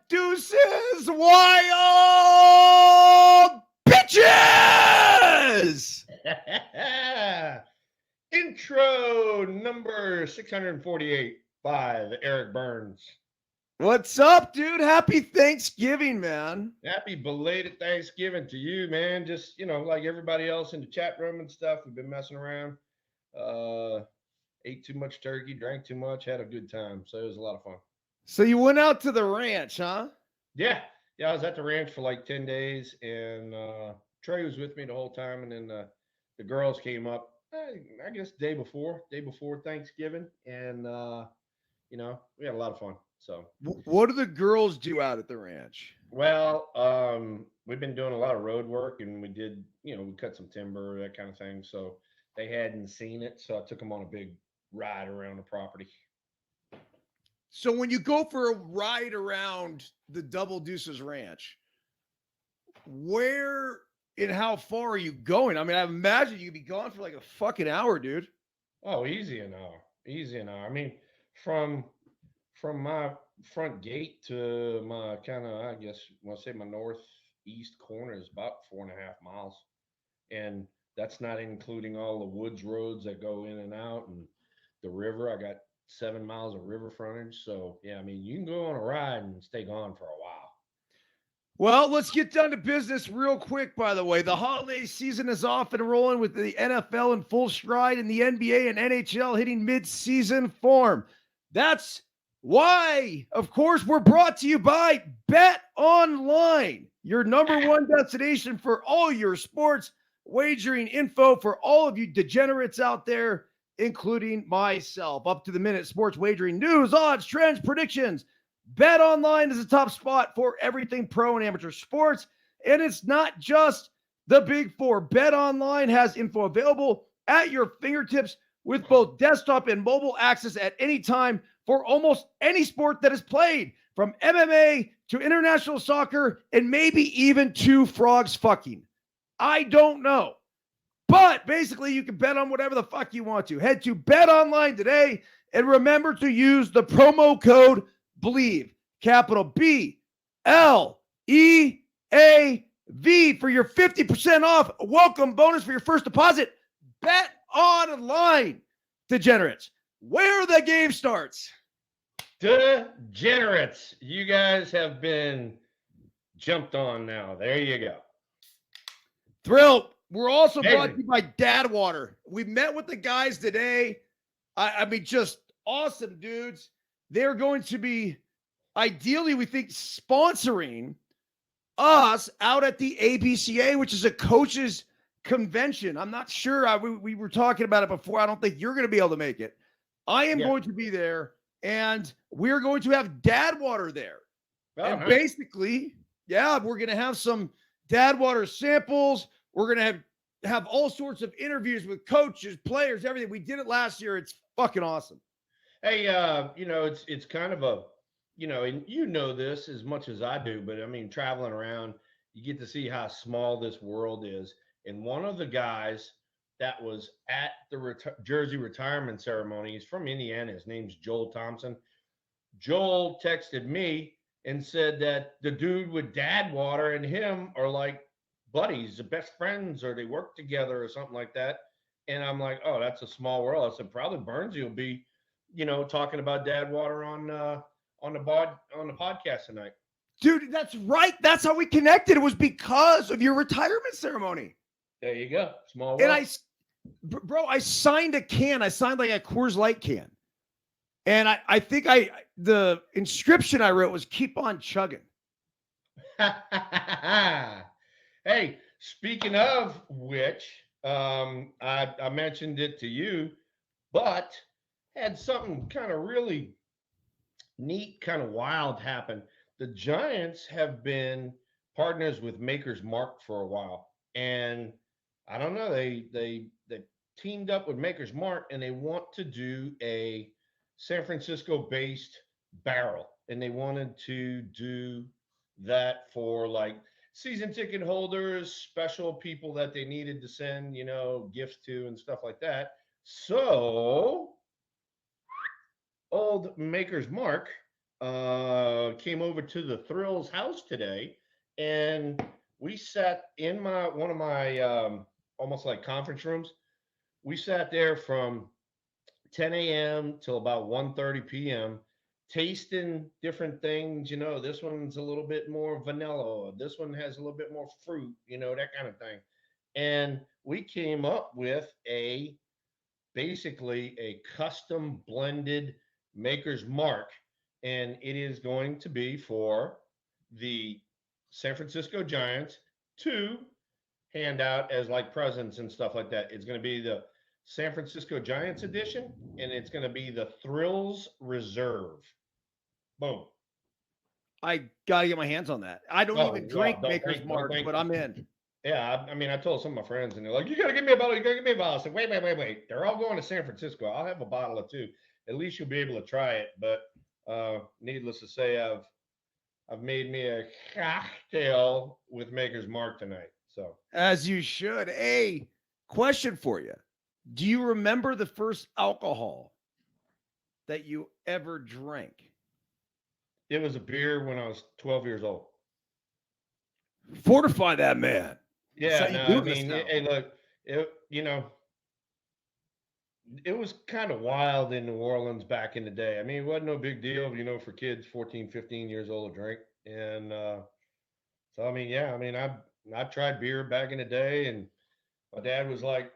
Deuces Wild bitches. Intro number 648 by the Eric Byrnes. What's up, dude? Happy Thanksgiving, man. Happy belated Thanksgiving to you, man. Just, like everybody else in the chat room and stuff, we've been messing around. Ate too much turkey, drank too much, had a good time. So it was a lot of fun. So you went out to the ranch, huh? Yeah. I was at the ranch for like 10 days, and Trey was with me the whole time, and then the girls came up, I guess day before Thanksgiving, and we had a lot of fun. So What do the girls do out at the ranch? well, we've been doing a lot of road work, and we did, we cut some timber, that kind of thing. So they hadn't seen it, so I took them on a big ride around the property. So when you go for a ride around the Double Deuces Ranch, where and how far are you going? I mean, I imagine you'd be gone for like a fucking hour, dude. Oh, easy an hour. Easy an hour. I mean, from my front gate to my kind of, I guess, I'll say my northeast corner is about 4.5 miles. And that's not including all the woods roads that go in and out and the river. I got 7 miles of river frontage. So, yeah, I mean, you can go on a ride and stay gone for a while. Well, let's get down to business real quick, by the way. The holiday season is off and rolling with the NFL in full stride and the NBA and NHL hitting mid-season form. That's why, of course, we're brought to you by Bet Online, your number one destination for all your sports wagering info for all of you degenerates out there, including myself. Up to the minute sports wagering news, odds, trends, predictions. Bet Online is a top spot for everything pro and amateur sports, and it's not just the big four. Bet Online has info available at your fingertips with both desktop and mobile access at any time for almost any sport that is played, from MMA to international soccer and maybe even to frogs fucking. I don't know. But basically, you can bet on whatever the fuck you want to. Head to Bet Online today and remember to use the promo code BLEAV, capital BLEAV, for your 50% off welcome bonus for your first deposit. Bet Online, degenerates, where the game starts. Degenerates, you guys have been jumped on now. There you go. Thrilled. We're also brought to you by Dad Water. We met with the guys today. I mean, just awesome dudes. They're going to be, ideally, we think, sponsoring us out at the ABCA, which is a coaches convention. I'm not sure. We were talking about it before. I don't think you're going to be able to make it. I am going to be there, and we're going to have Dad Water there. And basically, we're going to have some Dad Water samples. We're going to have all sorts of interviews with coaches, players, everything. We did it last year. It's fucking awesome. Hey, it's kind of a, and this as much as I do, but I mean, traveling around, you get to see how small this world is. And one of the guys that was at the Jersey retirement ceremony, he's from Indiana. His name's Joel Thompson. Joel texted me and said that the dude with Dad Water and him are like buddies, the best friends, or they work together or something like that. And I'm like, oh, that's a small world. I said, probably Byrnesy will be, talking about Dad Water on the podcast tonight. Dude, that's right. That's how we connected. It was because of your retirement ceremony. There you go. Small world. And I signed a can. I signed like a Coors Light can. And I think the inscription I wrote was "Keep on chugging." Hey, speaking of which, I mentioned it to you, but had something kind of really neat, kind of wild happen. The Giants have been partners with Maker's Mark for a while, and I don't know, they teamed up with Maker's Mark, and they want to do a San Francisco-based barrel, and they wanted to do that for like season ticket holders, special people that they needed to send, gifts to and stuff like that. So old Maker's Mark came over to the Thrills house today, and we sat in one of my almost like conference rooms. We sat there from 10 a.m. till about 1:30 p.m. tasting different things. This one's a little bit more vanilla. This one has a little bit more fruit. That kind of thing. And we came up with basically a custom blended Maker's Mark, and it is going to be for the San Francisco Giants to hand out as like presents and stuff like that. It's going to be the San Francisco Giants edition, and it's going to be the Thrills Reserve. Boom. I gotta get my hands on that. I don't even drink Maker's Mark, but I'm in. Yeah, I mean, I told some of my friends, and they're like, "You gotta give me a bottle. You gotta give me a bottle." I said, "Wait. They're all going to San Francisco. I'll have a bottle or two. At least you'll be able to try it." But needless to say, I've made me a cocktail with Maker's Mark tonight. So As you should. Hey, question for you. Do you remember the first alcohol that you ever drank? it was a beer when I was 12 years old. Fortify that man. Yeah, So you no, I do this mean, now. hey, look, it was kind of wild in New Orleans back in the day. I mean, it wasn't no big deal, for kids 14, 15 years old to drink. And so, I mean, yeah, I mean, I tried beer back in the day, and my dad was like,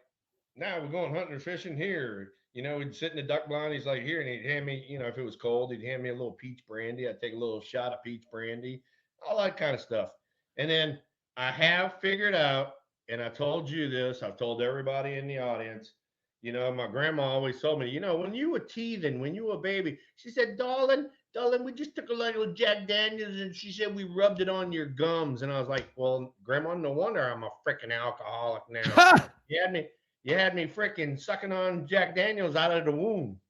"Now we're going hunting or fishing here." He'd sit in the duck blind. He's like, "Here," and he'd hand me, if it was cold, he'd hand me a little peach brandy. I'd take a little shot of peach brandy, all that kind of stuff. And then I have figured out, and I told you this, I've told everybody in the audience, my grandma always told me, when you were teething, when you were a baby, she said, darling, we just took a little Jack Daniels, and she said we rubbed it on your gums. And I was like, well, Grandma, no wonder I'm a freaking alcoholic now. You had me, you had me freaking sucking on Jack Daniels out of the womb.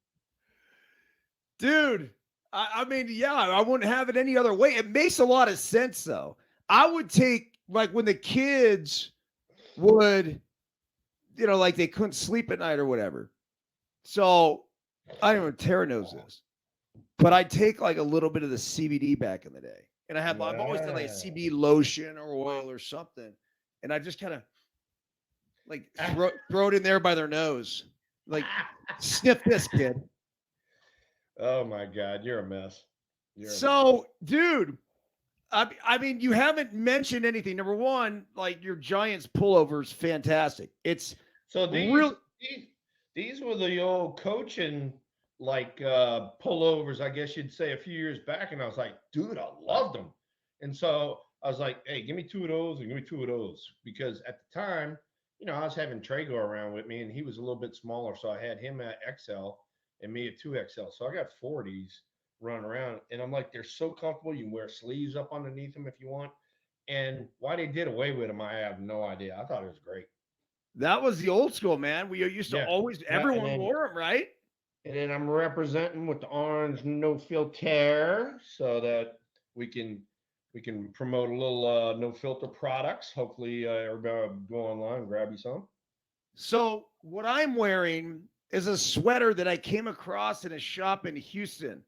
Dude, I mean, yeah, I wouldn't have it any other way. It makes a lot of sense, though. I would take, like, when the kids would, like they couldn't sleep at night or whatever. So I don't know, Tara knows this, but I'd take like a little bit of the CBD back in the day. And I've always done like a Ah. CBD lotion or oil or something. And I just kind of like throw it in there by their nose. Like, sniff this, kid. Oh my God, you're a mess. You're a mess. So, dude, I mean, you haven't mentioned anything. Number one, like your Giants pullover is fantastic. It's So real. these were the old coaching like pullovers, I guess you'd say, a few years back, and I was like, dude, I loved them. And so I was like, hey, give me two of those and give me two of those, because at the time, I was having Trey go around with me, and he was a little bit smaller, so I had him at XL and me at 2XL. So I got 40s running around, and I'm like, they're so comfortable. You can wear sleeves up underneath them if you want. And why they did away with them, I have no idea. I thought it was great. That was the old school, man. We used to Yeah. always, Yeah, everyone wore them, right? and then I'm representing with the orange no filter so that we can promote a little no filter products. Hopefully, everybody will go online and grab you some. So what I'm wearing is a sweater that I came across in a shop in Houston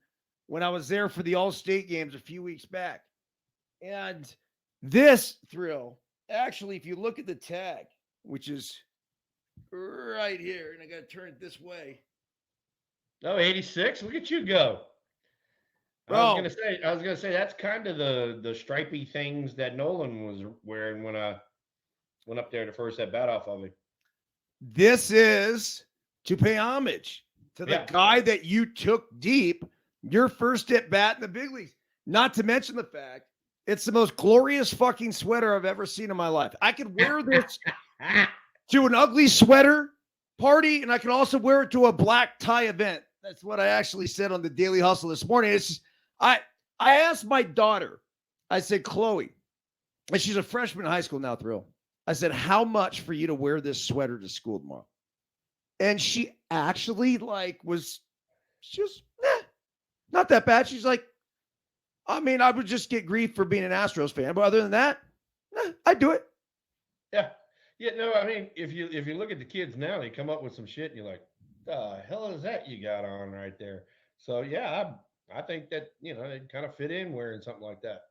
when I was there for the All-State games a few weeks back. And this thrill, actually, if you look at the tag, which is right here, and I got to turn it this way. Oh, 86. Look at you go. Bro, I was gonna say that's kind of the stripy things that Nolan was wearing when I went up there to first at bat off of him. this is to pay homage to the guy that you took deep, your first at bat in the big leagues. Not to mention the fact it's the most glorious fucking sweater I've ever seen in my life. I could wear this to an ugly sweater party, and I can also wear it to a black tie event. That's what I actually said on the Daily Hustle this morning. It's just, I asked my daughter, I said, Chloe, and she's a freshman in high school now, Thrill. I said, how much for you to wear this sweater to school tomorrow? And she actually was just not that bad. She's like, I mean, I would just get grief for being an Astros fan, but other than that, I'd do it. Yeah. Yeah, no, I mean, if you look at the kids now, they come up with some shit and you're like, the hell is that you got on right there? So yeah, I think that, they'd kind of fit in wearing something like that.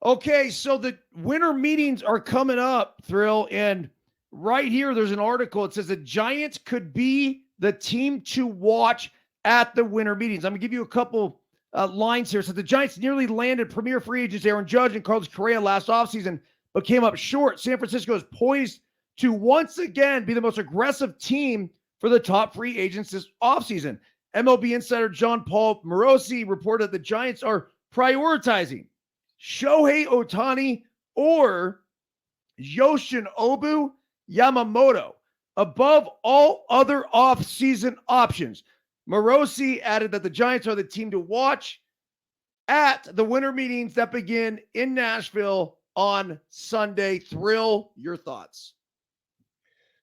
Okay, so the winter meetings are coming up, Thrill, and right here there's an article. It says the Giants could be the team to watch at the winter meetings. I'm going to give you a couple lines here. So the Giants nearly landed premier free agents Aaron Judge and Carlos Correa last offseason, but came up short. San Francisco is poised to once again be the most aggressive team for the top free agents this offseason. MLB insider John Paul Morosi reported that the Giants are prioritizing Shohei Ohtani or Yoshinobu Yamamoto above all other offseason options. Morosi added that the Giants are the team to watch at the winter meetings that begin in Nashville on Sunday. Thrill, your thoughts?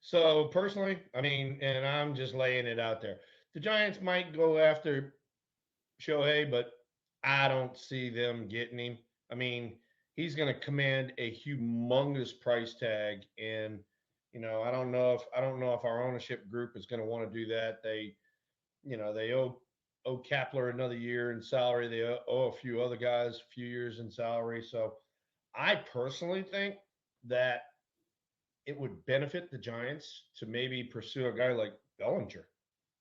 So personally, I mean, and I'm just laying it out there. The Giants might go after Shohei, but I don't see them getting him. I mean, he's going to command a humongous price tag, and I don't know if our ownership group is going to want to do that. They owe Kapler another year in salary. They owe a few other guys a few years in salary. So I personally think that it would benefit the Giants to maybe pursue a guy like Bellinger.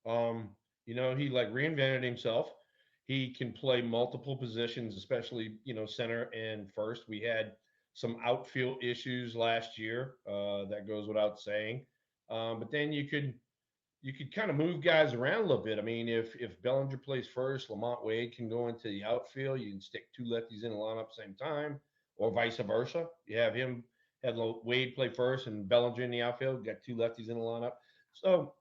He like reinvented himself. He can play multiple positions, especially, center and first. We had some outfield issues last year. That goes without saying. But then you could kind of move guys around a little bit. I mean, if Bellinger plays first, Lamont Wade can go into the outfield. You can stick two lefties in the lineup at the same time, or vice versa. You have Wade play first and Bellinger in the outfield. You got two lefties in the lineup. So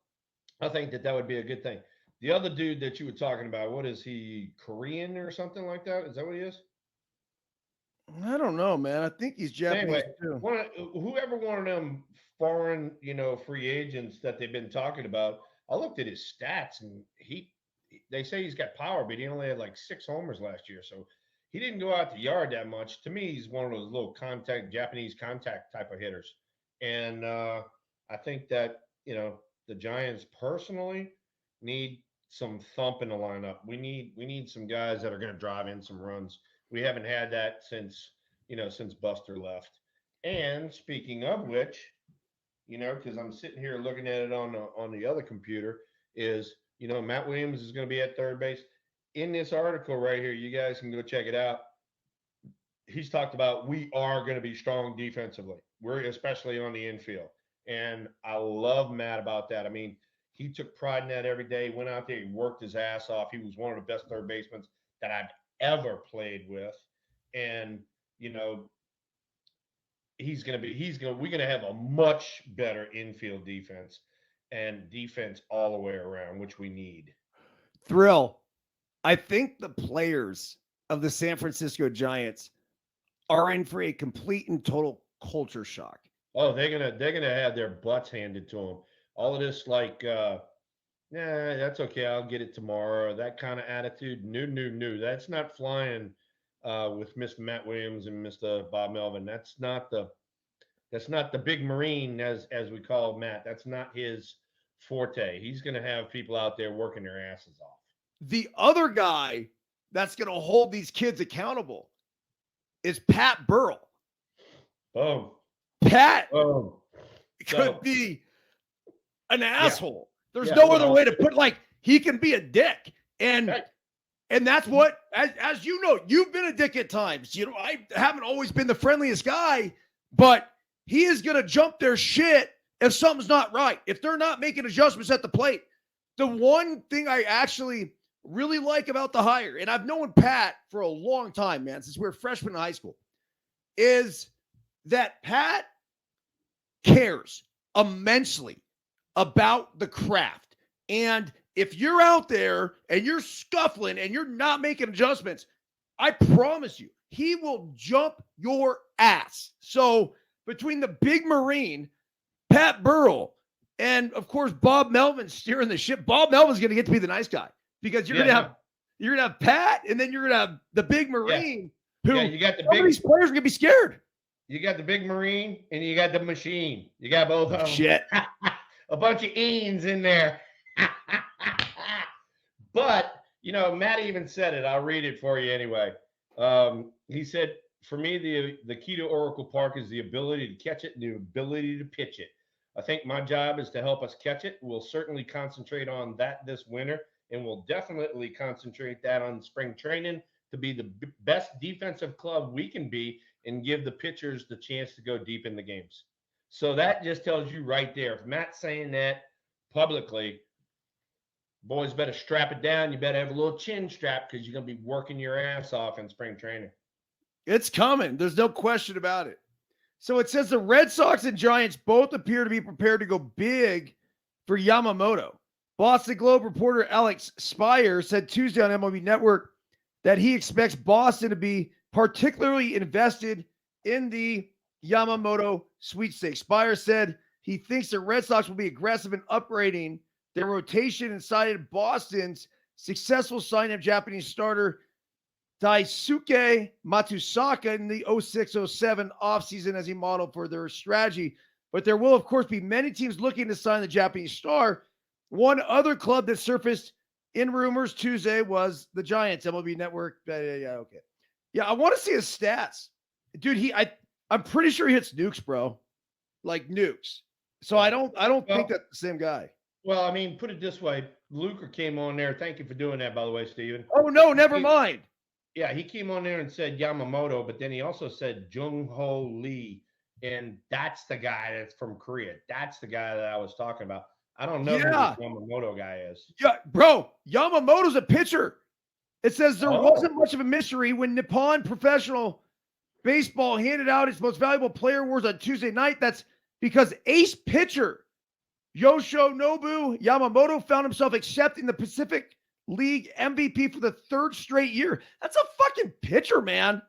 I think that would be a good thing. The other dude that you were talking about, what is he, Korean or something like that? Is that what he is? I don't know, man. I think he's Japanese Anyway, too. whoever one of them foreign, free agents that they've been talking about, I looked at his stats and they say he's got power, but he only had like 6 homers last year. So he didn't go out the yard that much. To me, he's one of those little Japanese contact type of hitters. And I think that, the Giants personally need some thump in the lineup. We need some guys that are going to drive in some runs. We haven't had that since Buster left. And speaking of which, because I'm sitting here looking at it on the other computer, is Matt Williams is going to be at third base. In this article right here, you guys can go check it out. He's talked about we are going to be strong defensively. We're especially on the infield. And I love Matt about that. I mean, he took pride in that every day. Went out there, he worked his ass off. He was one of the best third basemen that I've ever played with. And, we're going to have a much better infield defense and defense all the way around, which we need. Thrill, I think the players of the San Francisco Giants are in for a complete and total culture shock. Oh, they're gonna have their butts handed to them. All of this, that's okay. I'll get it tomorrow. That kind of attitude. No. That's not flying with Mr. Matt Williams and Mr. Bob Melvin. That's not the big Marine as we call Matt. That's not his forte. He's gonna have people out there working their asses off. The other guy that's gonna hold these kids accountable is Pat Burrell. Oh. Pat could be an asshole. There's no other way to put he can be a dick. And that's what, as you know, you've been a dick at times. I haven't always been the friendliest guy, but he is going to jump their shit if something's not right. If they're not making adjustments at the plate. The one thing I actually really like about the hire, and I've known Pat for a long time, man, since we were freshmen in high school, is that Pat cares immensely about the craft. And if you're out there and you're scuffling and you're not making adjustments, I promise you, he will jump your ass. So between the big Marine, Pat Burrell, and of course Bob Melvin steering the ship, Bob Melvin's going to get to be the nice guy because you're gonna have Pat, and then you're gonna have the big Marine. Who you got the these players are gonna be scared. You got the big Marine and you got the machine. You got both of them. Shit. A bunch of Ians in there. But Matt even said it. I'll read it for you anyway. He said, for me, the key to Oracle Park is the ability to catch it and the ability to pitch it. I think my job is to help us catch it. We'll certainly concentrate on that this winter, and we'll definitely concentrate that on spring training to be the best defensive club we can be and give the pitchers the chance to go deep in the games. So that just tells you right there. If Matt's saying that publicly, boys better strap it down. You better have a little chin strap because you're going to be working your ass off in spring training. It's coming. There's no question about it. So it says the Red Sox and Giants both appear to be prepared to go big for Yamamoto. Boston Globe reporter Alex Spire said Tuesday on MLB Network that he expects Boston to be particularly invested in the Yamamoto sweepstakes. Spire said he thinks the Red Sox will be aggressive in upgrading their rotation and cited Boston's successful signing of Japanese starter Daisuke Matsusaka in the 06-07 offseason as he modeled for their strategy. But there will, of course, be many teams looking to sign the Japanese star. One other club that surfaced in rumors Tuesday was the Giants. MLB Network. Okay. Yeah, I want to see his stats. Dude, I'm pretty sure he hits nukes, bro. Like nukes. So I don't think that's the same guy. Well, I mean, put it this way. Luker came on there. Thank you for doing that, by the way, Steven. Oh, no, never mind. Yeah, he came on there and said Yamamoto, but then he also said Jung-Ho Lee, and that's the guy that's from Korea. That's the guy that I was talking about. I don't know who this Yamamoto guy is. Yeah, bro, Yamamoto's a pitcher. It says there wasn't much of a mystery when Nippon Professional Baseball handed out its most valuable player awards on Tuesday night. That's because ace pitcher Yoshinobu Yamamoto found himself accepting the Pacific League MVP for the third straight year. That's a fucking pitcher, man.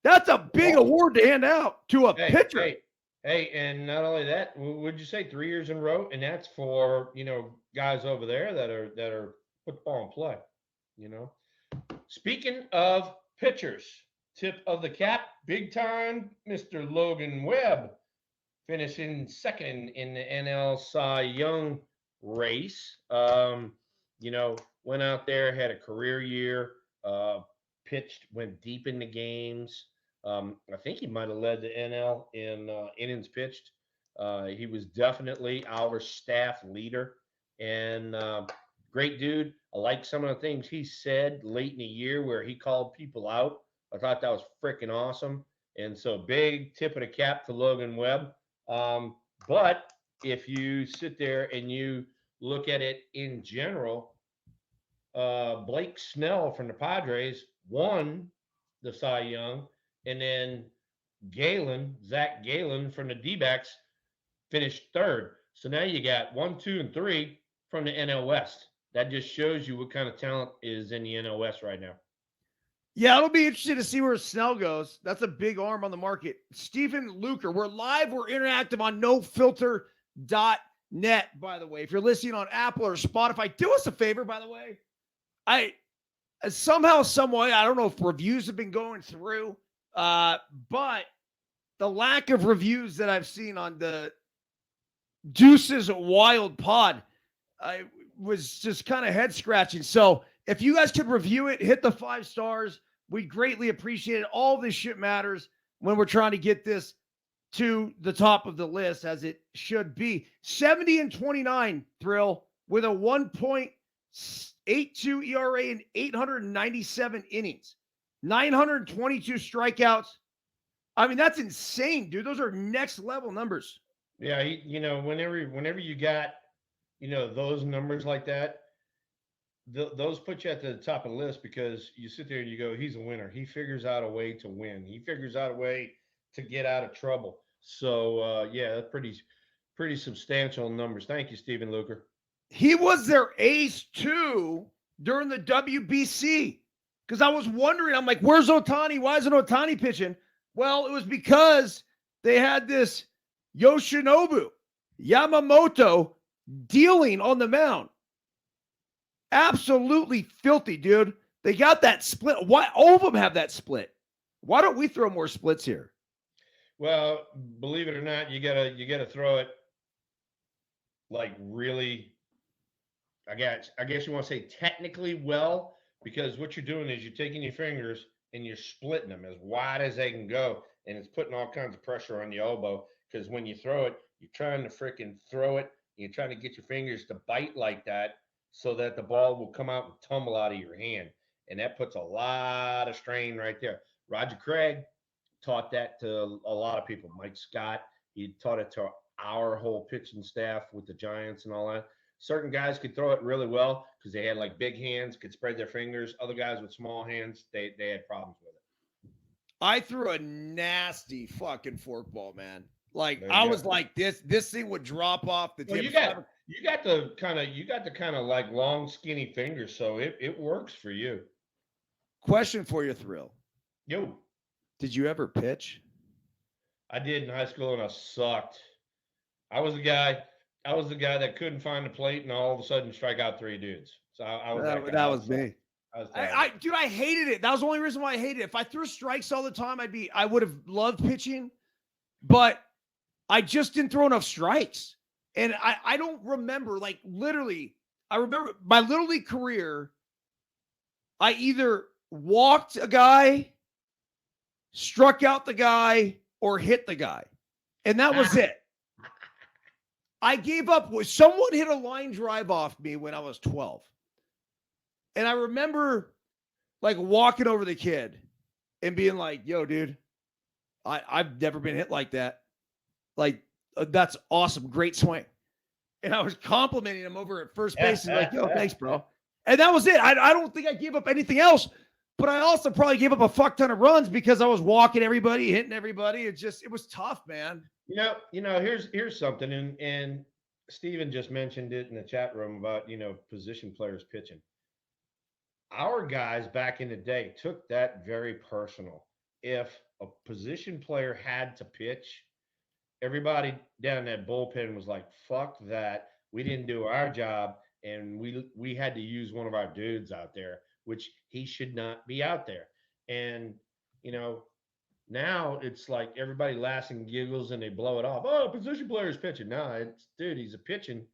That's a big award to hand out to a pitcher. Hey, and not only that, would you say 3 years in a row? And that's for guys over there that are football and play. Speaking of pitchers, tip of the cap, big time, Mr. Logan Webb, finishing second in the NL Cy Young race. Went out there, had a career year, pitched, went deep in the games. I think he might have led the NL in innings pitched. He was definitely our staff leader and great dude. I like some of the things he said late in the year where he called people out. I thought that was freaking awesome. And so big tip of the cap to Logan Webb. But if you sit there and you look at it in general, Blake Snell from the Padres won the Cy Young, and then Zach Gallen from the D-backs finished third. So now you got 1, 2, and 3 from the NL West. That just shows you what kind of talent is in the NL West right now. Yeah, it'll be interesting to see where Snell goes. That's a big arm on the market. Stephen Luker, we're live, we're interactive on nofilter.net, by the way. If you're listening on Apple or Spotify, do us a favor, by the way. Somehow, some way, I don't know if reviews have been going through, but the lack of reviews that I've seen on the Deuces Wild pod was just kind of head scratching. So if you guys could review it, hit the 5 stars, we'd greatly appreciate it. All this shit matters when we're trying to get this to the top of the list, as it should be. 70-29 Thrill with a 1.82 ERA in 897 innings, 922 strikeouts. I mean, that's insane, dude. Those are next level numbers. Yeah, whenever you got, those numbers like that, those put you at the top of the list because you sit there and you go, he's a winner. He figures out a way to win. He figures out a way to get out of trouble. So, that's pretty substantial numbers. Thank you, Stephen Luker. He was their ace, too, during the WBC. Because I was wondering, I'm like, where's Ohtani? Why isn't Ohtani pitching? Well, it was because they had this Yoshinobu Yamamoto dealing on the mound. Absolutely filthy, dude. They got that split. Why all of them have that split? Why don't we throw more splits here? Well, believe it or not, you gotta throw it like really. I guess you want to say technically well, because what you're doing is you're taking your fingers and you're splitting them as wide as they can go, and it's putting all kinds of pressure on the elbow. Because when you throw it, you're trying to freaking throw it. You're trying to get your fingers to bite like that so that the ball will come out and tumble out of your hand, and that puts a lot of strain right there. Roger Craig taught that to a lot of people. Mike Scott, he taught it to our whole pitching staff with the Giants and all that. Certain guys could throw it really well because they had like big hands, could spread their fingers. Other guys with small hands, they had problems with it. I threw a nasty fucking forkball, man. Like I was like this thing would drop off the tip. Well, you got the kind of like long skinny fingers, so it works for you. Question for you, Thrill. Yo. Did you ever pitch? I did in high school, and I sucked. I was the guy that couldn't find the plate, and all of a sudden strike out 3 dudes. So I was that was me. Dude, I hated it. That was the only reason why I hated it. If I threw strikes all the time, I would have loved pitching, but I just didn't throw enough strikes. And I don't remember, like literally, I remember my Little League career. I either walked a guy, struck out the guy, or hit the guy. And that was it. I gave up. Someone hit a line drive off me when I was 12. And I remember like walking over the kid and being like, yo, dude, I've never been hit like that. Like, that's awesome. Great swing. And I was complimenting him over at first base. He's like, yo, thanks, bro. And that was it. I don't think I gave up anything else, but I also probably gave up a fuck ton of runs because I was walking everybody, hitting everybody. It was tough, man. You know, here's something. And Steven just mentioned it in the chat room about, position players pitching. Our guys back in the day took that very personal. If a position player had to pitch, everybody down in that bullpen was like, fuck that. We didn't do our job, and we had to use one of our dudes out there, which he should not be out there. And, now it's like everybody laughs and giggles and they blow it off. Oh, position player's pitching. No, he's a pitching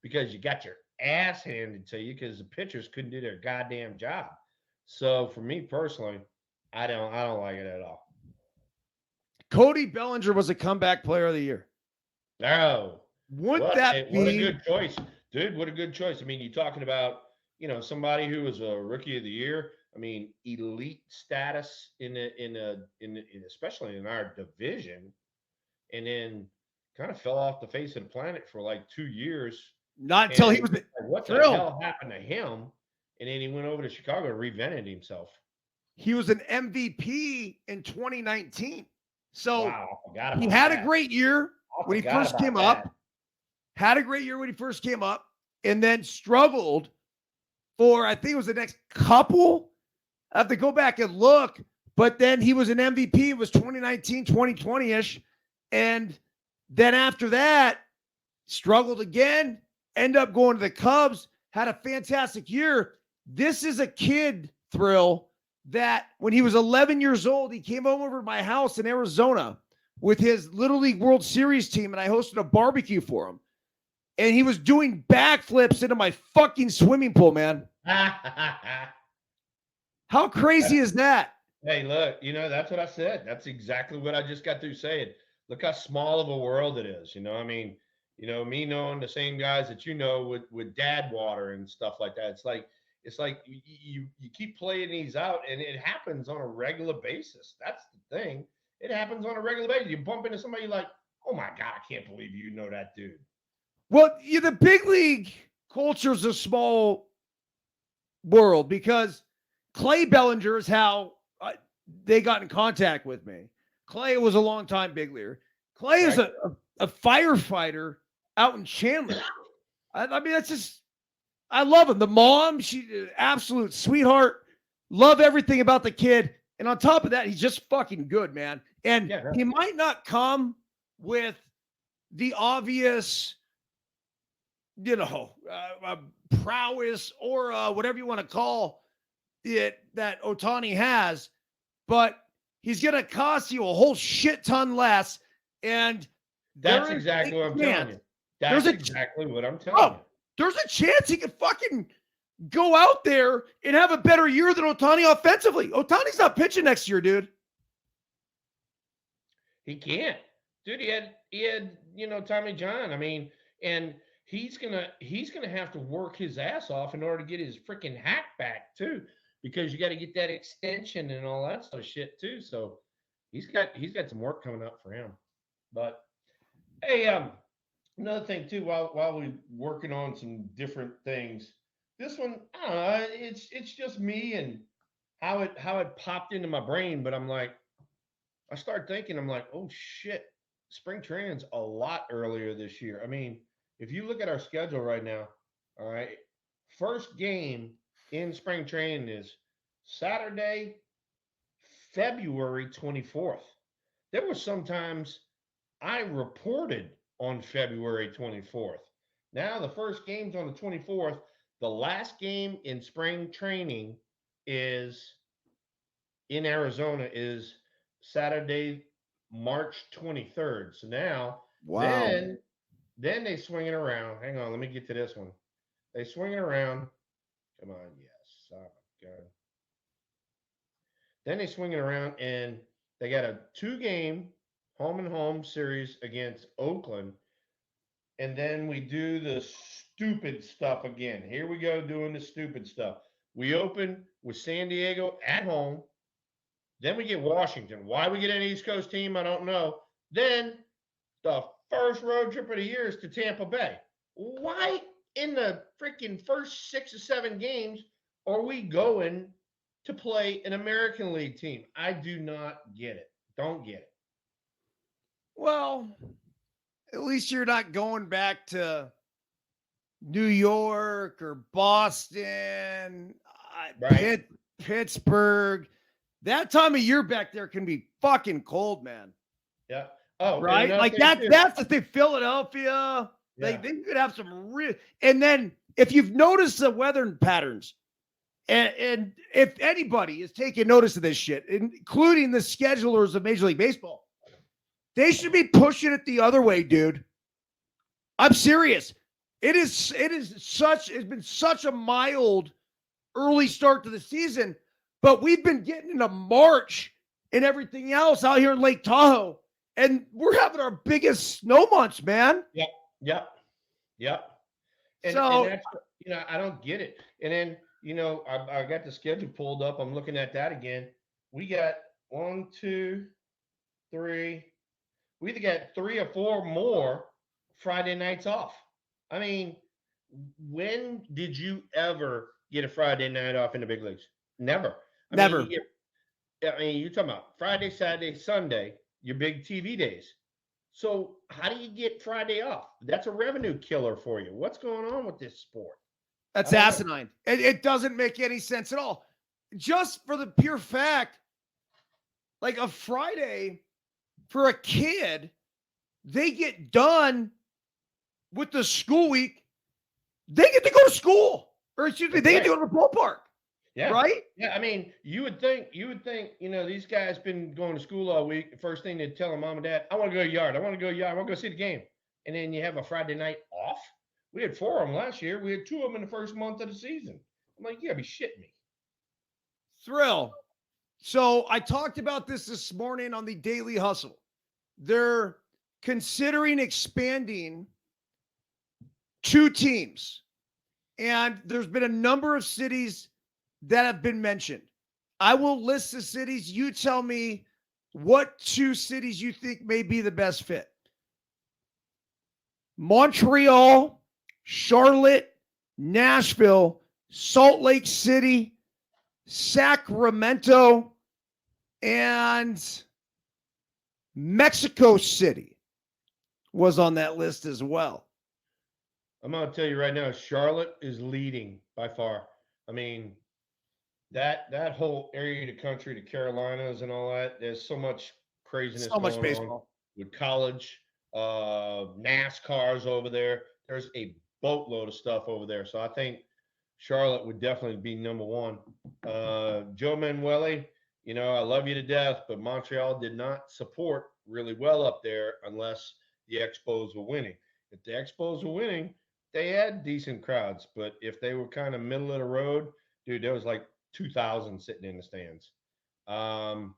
because you got your ass handed to you because the pitchers couldn't do their goddamn job. So for me personally, I don't like it at all. Cody Bellinger was a comeback player of the year. No. Wouldn't that be? What a good choice. Dude, what a good choice. I mean, you're talking about, somebody who was a rookie of the year. I mean, elite status in especially in our division, and then kind of fell off the face of the planet for like 2 years. Not until he was what the hell happened to him? And then he went over to Chicago and reinvented himself. He was an MVP in 2019. So wow, he had a great year when he first came up. Had a great year when he first came up, and then struggled for, I think it was the next couple. I have to go back and look, but then he was an MVP. It was 2019, 2020-ish. And then after that, struggled again, end up going to the Cubs, had a fantastic year. This is a kid, Thrill, that when he was 11 years old, he came over to my house in Arizona with his Little League World Series team, and I hosted a barbecue for him. And he was doing backflips into my fucking swimming pool, man. How crazy is that? Hey, look, that's what I said. That's exactly what I just got through saying. Look how small of a world it is. I mean, me knowing the same guys that with dad water and stuff like that. It's like you keep playing these out, and it happens on a regular basis. That's the thing. It happens on a regular basis. You bump into somebody like, oh my God, I can't believe you know that dude. Well, the big league culture is a small world because Clay Bellinger is how they got in contact with me. Clay was a longtime big leaguer. Clay is a firefighter out in Chandler. I mean, that's just, I love him. The mom, she's an absolute sweetheart. Love everything about the kid. And on top of that, he's just fucking good, man. And he might not come with the obvious, prowess or whatever you want to call it that Ohtani has, but he's going to cost you a whole shit ton less. And that's exactly what I'm telling you. That's exactly what I'm telling you. There's a chance he could fucking go out there and have a better year than Ohtani offensively. Ohtani's not pitching next year, dude. He can't. Dude, he had Tommy John. I mean, and he's gonna have to work his ass off in order to get his freaking hack back too, because you got to get that extension and all that sort of shit too. So he's got some work coming up for him. But hey, another thing too, while we're working on some different things, this one, I don't know, it's just me and how it popped into my brain, but I'm like, I started thinking, I'm like, oh shit, spring training's a lot earlier this year. I mean, if you look at our schedule right now, all right, first game in spring training is Saturday, February 24th. There were sometimes I reported on February 24th. Now the first game's on the 24th. The last game in spring training is in Arizona is Saturday, March 23rd. So now, then they swing it around. Hang on, let me get to this one. They swing it around. Come on, yes. Oh my God. Then they swing it around and they got a 2-game home and home series against Oakland. And then we do the stupid stuff again. Here we go doing the stupid stuff. We open with San Diego at home. Then we get Washington. Why we get an East Coast team, I don't know. Then the first road trip of the year is to Tampa Bay. Why in the freaking first 6 or 7 games are we going to play an American League team? I do not get it. Don't get it. Well, at least you're not going back to New York or Boston, Right. Pittsburgh. That time of year back there can be fucking cold, man. Yeah. Oh, right. Like that's the thing. Philadelphia, Yeah. they could have some real. And then if you've noticed the weather patterns, and if anybody is taking notice of this shit, including the schedulers of Major League Baseball, they should be pushing it the other way, dude. I'm serious. It's been such a mild early start to the season, but we've been getting into March and everything else out here in Lake Tahoe, and we're having our biggest snow months, man. Yep. And that's, I don't get it. And then, I got the schedule pulled up. I'm looking at that again. We got 1, 2, 3. We either got 3 or 4 more Friday nights off. I mean, when did you ever get a Friday night off in the big leagues? Never. Never. You're talking about Friday, Saturday, Sunday, your big TV days. So how do you get Friday off? That's a revenue killer for you. What's going on with this sport? That's asinine. It doesn't make any sense at all. Just for the pure fact, like a Friday for a kid, they get done with the school week. They get to go to school, or excuse me, they get to go to the ballpark. Yeah. Right? Yeah. I mean, you would think, these guys been going to school all week. The first thing they'd tell them, mom and dad, I want to go yard. I want to go see the game. And then you have a Friday night off. We had 4 of them last year. We had 2 of them in the first month of the season. I'm like, you gotta be shitting me. Thrill. So I talked about this morning on the Daily Hustle. They're considering expanding 2 teams. And there's been a number of cities that have been mentioned. I will list the cities. You tell me what 2 cities you think may be the best fit. Montreal, Charlotte, Nashville, Salt Lake City, Sacramento, and Mexico City was on that list as well. I'm going to tell you right now, Charlotte is leading by far. I mean, that whole area of the country, the Carolinas and all that, there's so much craziness going on baseball with college, NASCAR's over there. There's a boatload of stuff over there. So I think Charlotte would definitely be number 1. Joe Manuele, I love you to death, but Montreal did not support really well up there unless the Expos were winning. If the Expos were winning, they had decent crowds, but if they were kind of middle of the road, dude, there was like 2,000 sitting in the stands. Um,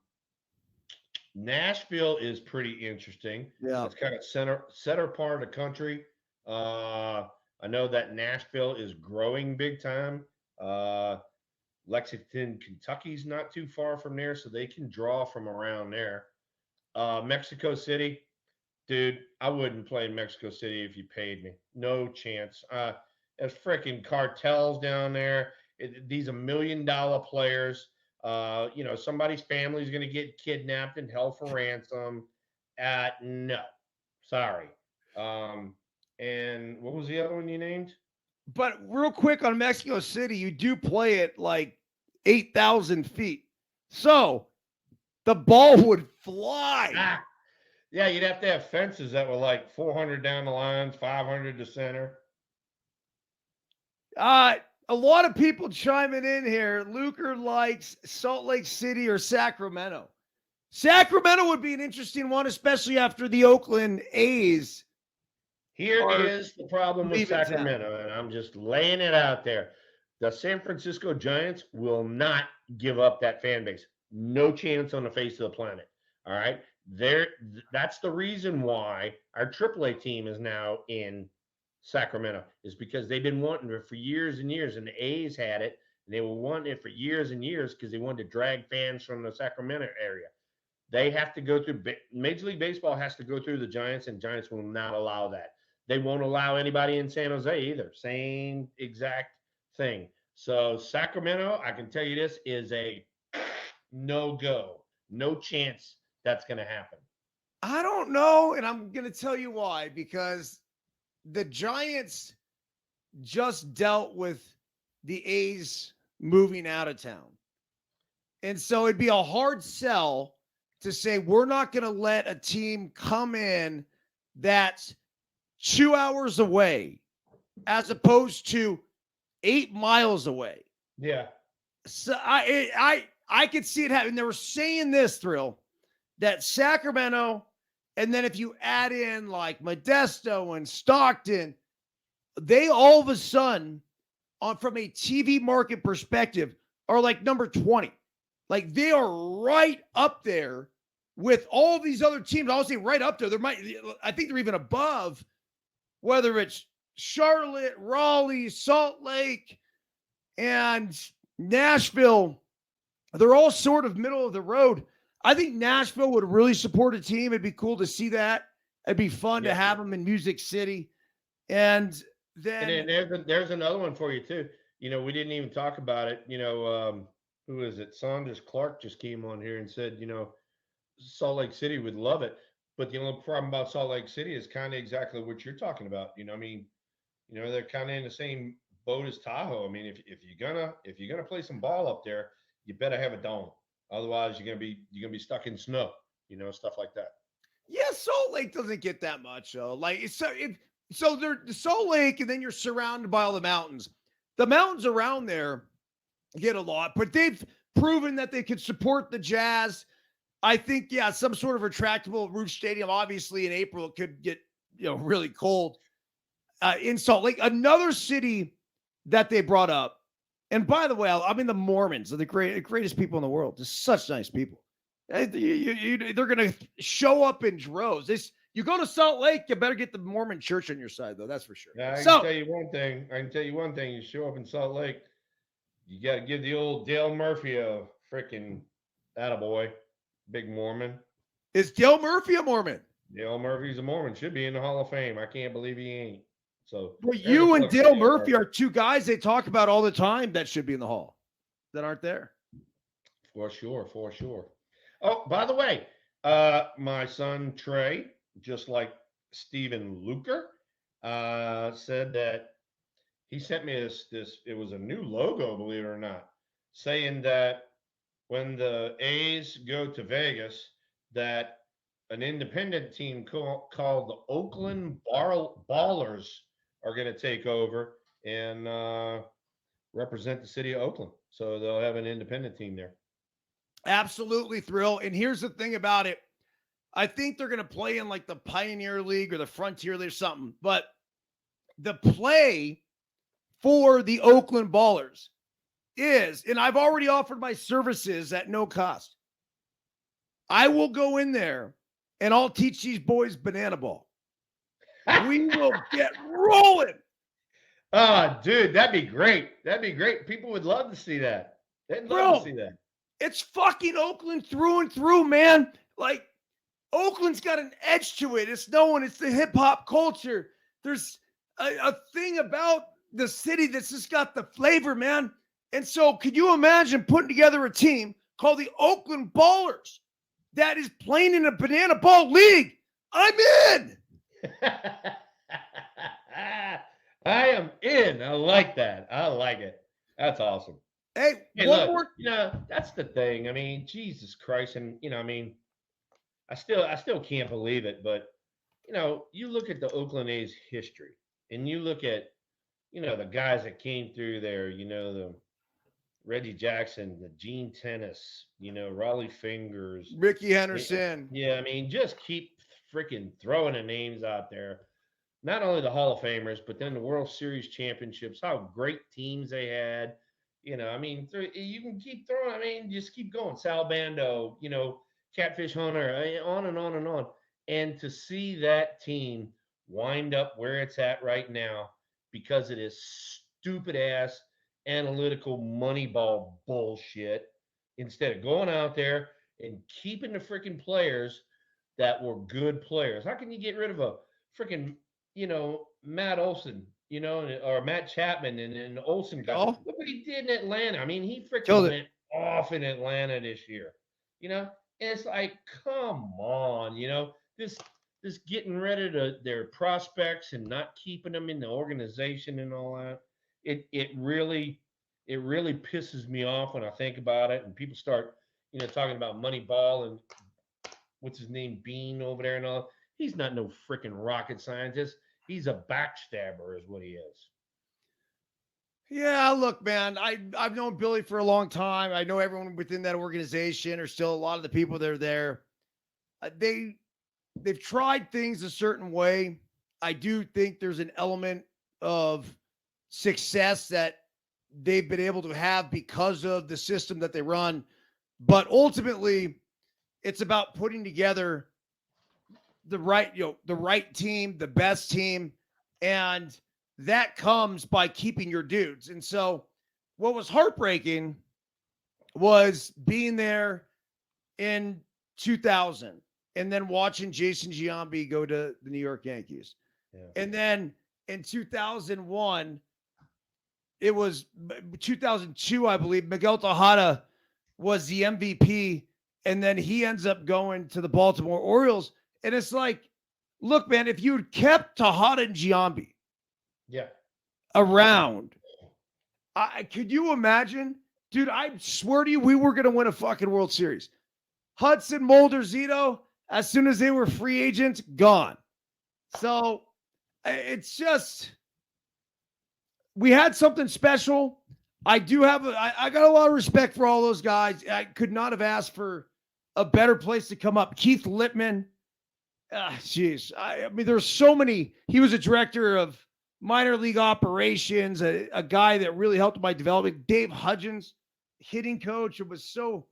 Nashville is pretty interesting. Yeah. It's kind of center part of the country. Uh, I know that Nashville is growing big time. Uh, Lexington, Kentucky's not too far from there, so they can draw from around there. Mexico City, dude, I wouldn't play in Mexico City if you paid me. No chance. There's freaking cartels down there. These $1 million players. Somebody's family is going to get kidnapped and held for ransom. No, sorry. And what was the other one you named? But real quick on Mexico City, you do play it like 8,000 feet. So the ball would fly. Yeah, you'd have to have fences that were like 400 down the lines, 500 to center. A lot of people chiming in here. Luker likes Salt Lake City or Sacramento. Sacramento would be an interesting one, especially after the Oakland A's. Here is the problem with Sacramento, and I'm just laying it out there. The San Francisco Giants will not give up that fan base. No chance on the face of the planet. All right. That's the reason why our AAA team is now in Sacramento, is because they've been wanting it for years and years, and the A's had it, and they were wanting it for years and years because they wanted to drag fans from the Sacramento area. They have to go through Major League Baseball has to go through the Giants, and Giants will not allow that. They won't allow anybody in San Jose either. Same exact thing. So Sacramento, I can tell you this, is a no-go. No chance that's going to happen. I don't know, and I'm going to tell you why. Because the Giants just dealt with the A's moving out of town. And so it'd be a hard sell to say we're not going to let a team come in that's 2 hours away as opposed to 8 miles away. Yeah. So I could see it happen. They were saying this, Thrill, that Sacramento, and then if you add in like Modesto and Stockton, they all of a sudden, from a TV market perspective, are like number 20. Like they are right up there with all these other teams. I'll say right up there. I think they're even above, whether it's Charlotte, Raleigh, Salt Lake, and Nashville. They're all sort of middle of the road. I think Nashville would really support a team. It'd be cool to see that. It'd be fun to have them in Music City. And then there's another one for you too. We didn't even talk about it. Who is it? Saunders Clark just came on here and said, Salt Lake City would love it. But the only problem about Salt Lake City is kind of exactly what you're talking about. They're kind of in the same boat as Tahoe. I mean, if you're gonna play some ball up there, you better have a dome. Otherwise, you're gonna be stuck in snow. Stuff like that. Yeah, Salt Lake doesn't get that much though. Like so they're the Salt Lake, and then you're surrounded by all the mountains. The mountains around there get a lot, but they've proven that they could support the Jazz. I think, some sort of retractable roof stadium. Obviously, in April, it could get really cold in Salt Lake. Another city that they brought up, and by the way, the Mormons are the greatest people in the world. Just such nice people. They're going to show up in droves. You go to Salt Lake, you better get the Mormon church on your side, though. That's for sure. Yeah, I can tell you one thing. You show up in Salt Lake, you got to give the old Dale Murphy a freaking attaboy. Big Mormon. Is Dale Murphy a Mormon? Dale Murphy's a Mormon. Should be in the Hall of Fame. I can't believe he ain't. So, well, you and Dale Murphy are two guys they talk about all the time that should be in the Hall that aren't there. For sure. Oh, by the way, my son Trey, just like Steven Luker, said that he sent me this. It was a new logo, believe it or not, saying that when the A's go to Vegas, that an independent team called the Oakland Ballers are going to take over and represent the city of Oakland. So they'll have an independent team there. Absolutely, Thrill. And here's the thing about it. I think they're going to play in like the Pioneer League or the Frontier League or something. But the play for the Oakland Ballers is, and I've already offered my services at no cost. I will go in there and I'll teach these boys banana ball. We will get rolling. Oh, dude, that'd be great. That'd be great. People would love to see that. They'd love to see that. It's fucking Oakland through and through, man. Like, Oakland's got an edge to it. It's known. It's the hip hop culture. There's a thing about the city that's just got the flavor, man. And so, could you imagine putting together a team called the Oakland Ballers that is playing in a banana ball league? I'm in. I am in. I like that. I like it. That's awesome. Hey, look, that's the thing. I mean, Jesus Christ, and I mean, I still can't believe it, but you look at the Oakland A's history, and you look at the guys that came through there. The Reggie Jackson, the Gene Tennis, Raleigh Fingers, Ricky Henderson. Yeah, I mean, just keep freaking throwing the names out there. Not only the Hall of Famers, but then the World Series championships, how great teams they had. I mean, you can keep throwing. I mean, just keep going. Sal Bando, Catfish Hunter, on and on and on. And to see that team wind up where it's at right now because of this stupid-ass analytical Moneyball bullshit, instead of going out there and keeping the freaking players that were good players. How can you get rid of a freaking Matt Olson, or Matt Chapman and Olson guy? Oh. Look what he did in Atlanta. I mean, he freaking went off in Atlanta this year. And it's like, come on, this getting rid of their prospects and not keeping them in the organization and all that. It really pisses me off when I think about it, and people start talking about Moneyball and what's his name, Bean over there and all. He's not no freaking rocket scientist. He's a backstabber is what he is. Yeah, look, man, I've known Billy for a long time. I know everyone within that organization, or still a lot of the people that are there. They've tried things a certain way. I do think there's an element of success that they've been able to have because of the system that they run. But ultimately, it's about putting together the right team, the best team, and that comes by keeping your dudes. And so what was heartbreaking was being there in 2000 and then watching Jason Giambi go to the New York Yankees. Yeah. And then in 2001, it was 2002, I believe, Miguel Tejada was the MVP, and then he ends up going to the Baltimore Orioles. And it's like, look, man, if you had kept Tejada and Giambi around, could you imagine? Dude, I swear to you, we were going to win a fucking World Series. Hudson, Mulder, Zito, as soon as they were free agents, gone. So it's just, we had something special. I got a lot of respect for all those guys. I could not have asked for a better place to come up. Keith Littman. Jeez. I mean, there's so many. He was a director of minor league operations, a guy that really helped my development. Dave Hudgens, hitting coach, it was so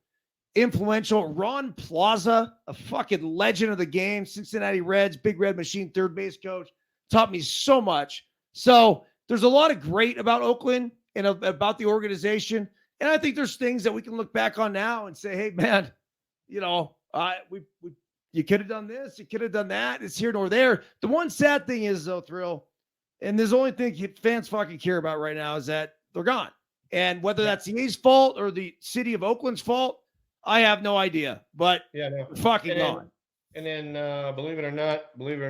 influential. Ron Plaza, a fucking legend of the game, Cincinnati Reds, Big Red Machine, third base coach, taught me so much. So there's a lot of great about Oakland and about the organization. And I think there's things that we can look back on now and say, hey, man, you could have done this, you could have done that. It's here nor there. The one sad thing is, though, Thrill, and there's the only thing fans fucking care about right now is that they're gone. And whether that's the A's fault or the city of Oakland's fault, I have no idea. But they're fucking gone. And then, believe it or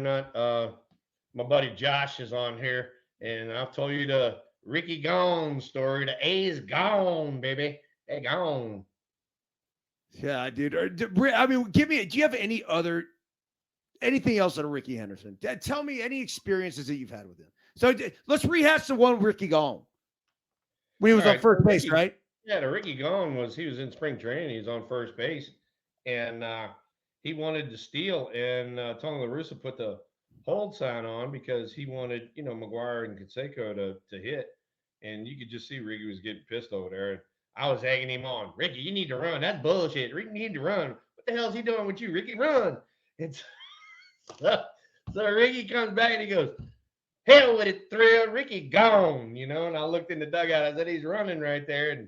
not, my buddy Josh is on here, and I've told you the Ricky Gone story. The A's gone, baby. They gone. Yeah, dude. I mean, do you have anything else on Ricky Henderson? Tell me any experiences that you've had with him. So let's rehash the one Ricky Gone when he was on first base, right? Yeah, the Ricky Gone he was in spring training. He was on first base, and he wanted to steal, and Tony La Russa put the hold sign on because he wanted, McGuire and Canseco to hit. And you could just see Ricky was getting pissed over there. And I was egging him on. Ricky, you need to run. That's bullshit. Ricky, you need to run. What the hell is he doing with you? Ricky, run. And so Ricky comes back and he goes, hell with it, Thrill. Ricky gone, and I looked in the dugout. I said, he's running right there. And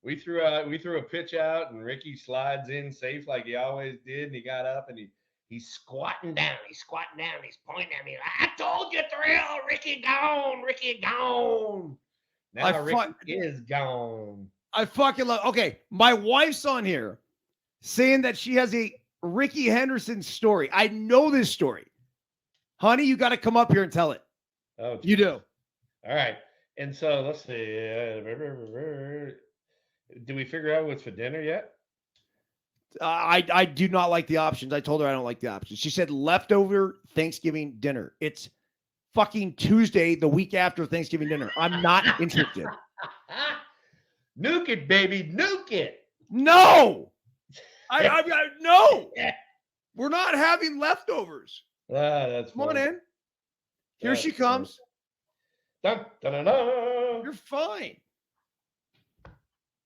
we threw a pitch out, and Ricky slides in safe like he always did. And he got up and he's squatting down. He's pointing at me. I told you, Thrill. Ricky gone. Ricky gone. Now Ricky is gone. I fucking love. Okay, my wife's on here saying that she has a Ricky Henderson story. I know this story. Honey, you got to come up here and tell it. Oh, you do. All right. And so let's see. Did we figure out what's for dinner yet? I do not like the options. I told her I don't like the options. She said leftover Thanksgiving dinner. It's fucking Tuesday, the week after Thanksgiving dinner. I'm not interested. Nuke it, baby. Nuke it. No. No. We're not having leftovers. That's Come on in. Here she comes. Dun, dun, dun, dun. You're fine.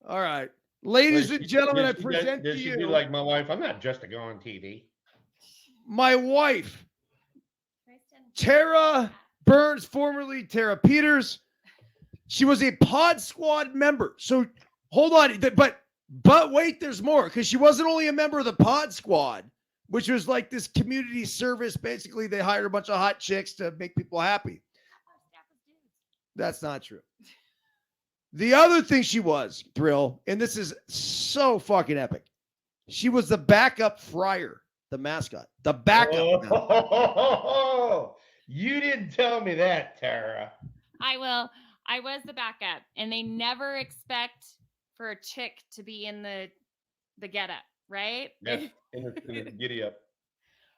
All right. Ladies and gentlemen, I present to you. Be like my wife. I'm not just to go on TV. My wife, Tara Byrnes, formerly Tara Peters. She was a Pod Squad member. So hold on. But wait, there's more, because she wasn't only a member of the Pod Squad, which was like this community service. Basically, they hired a bunch of hot chicks to make people happy. That's not true. The other thing she was, Thrill, and this is so fucking epic. She was the backup Friar, the mascot. The backup. Oh, you didn't tell me that, Tara. I will. I was the backup, and they never expect for a chick to be in the getup, right? Yeah, in the giddy up.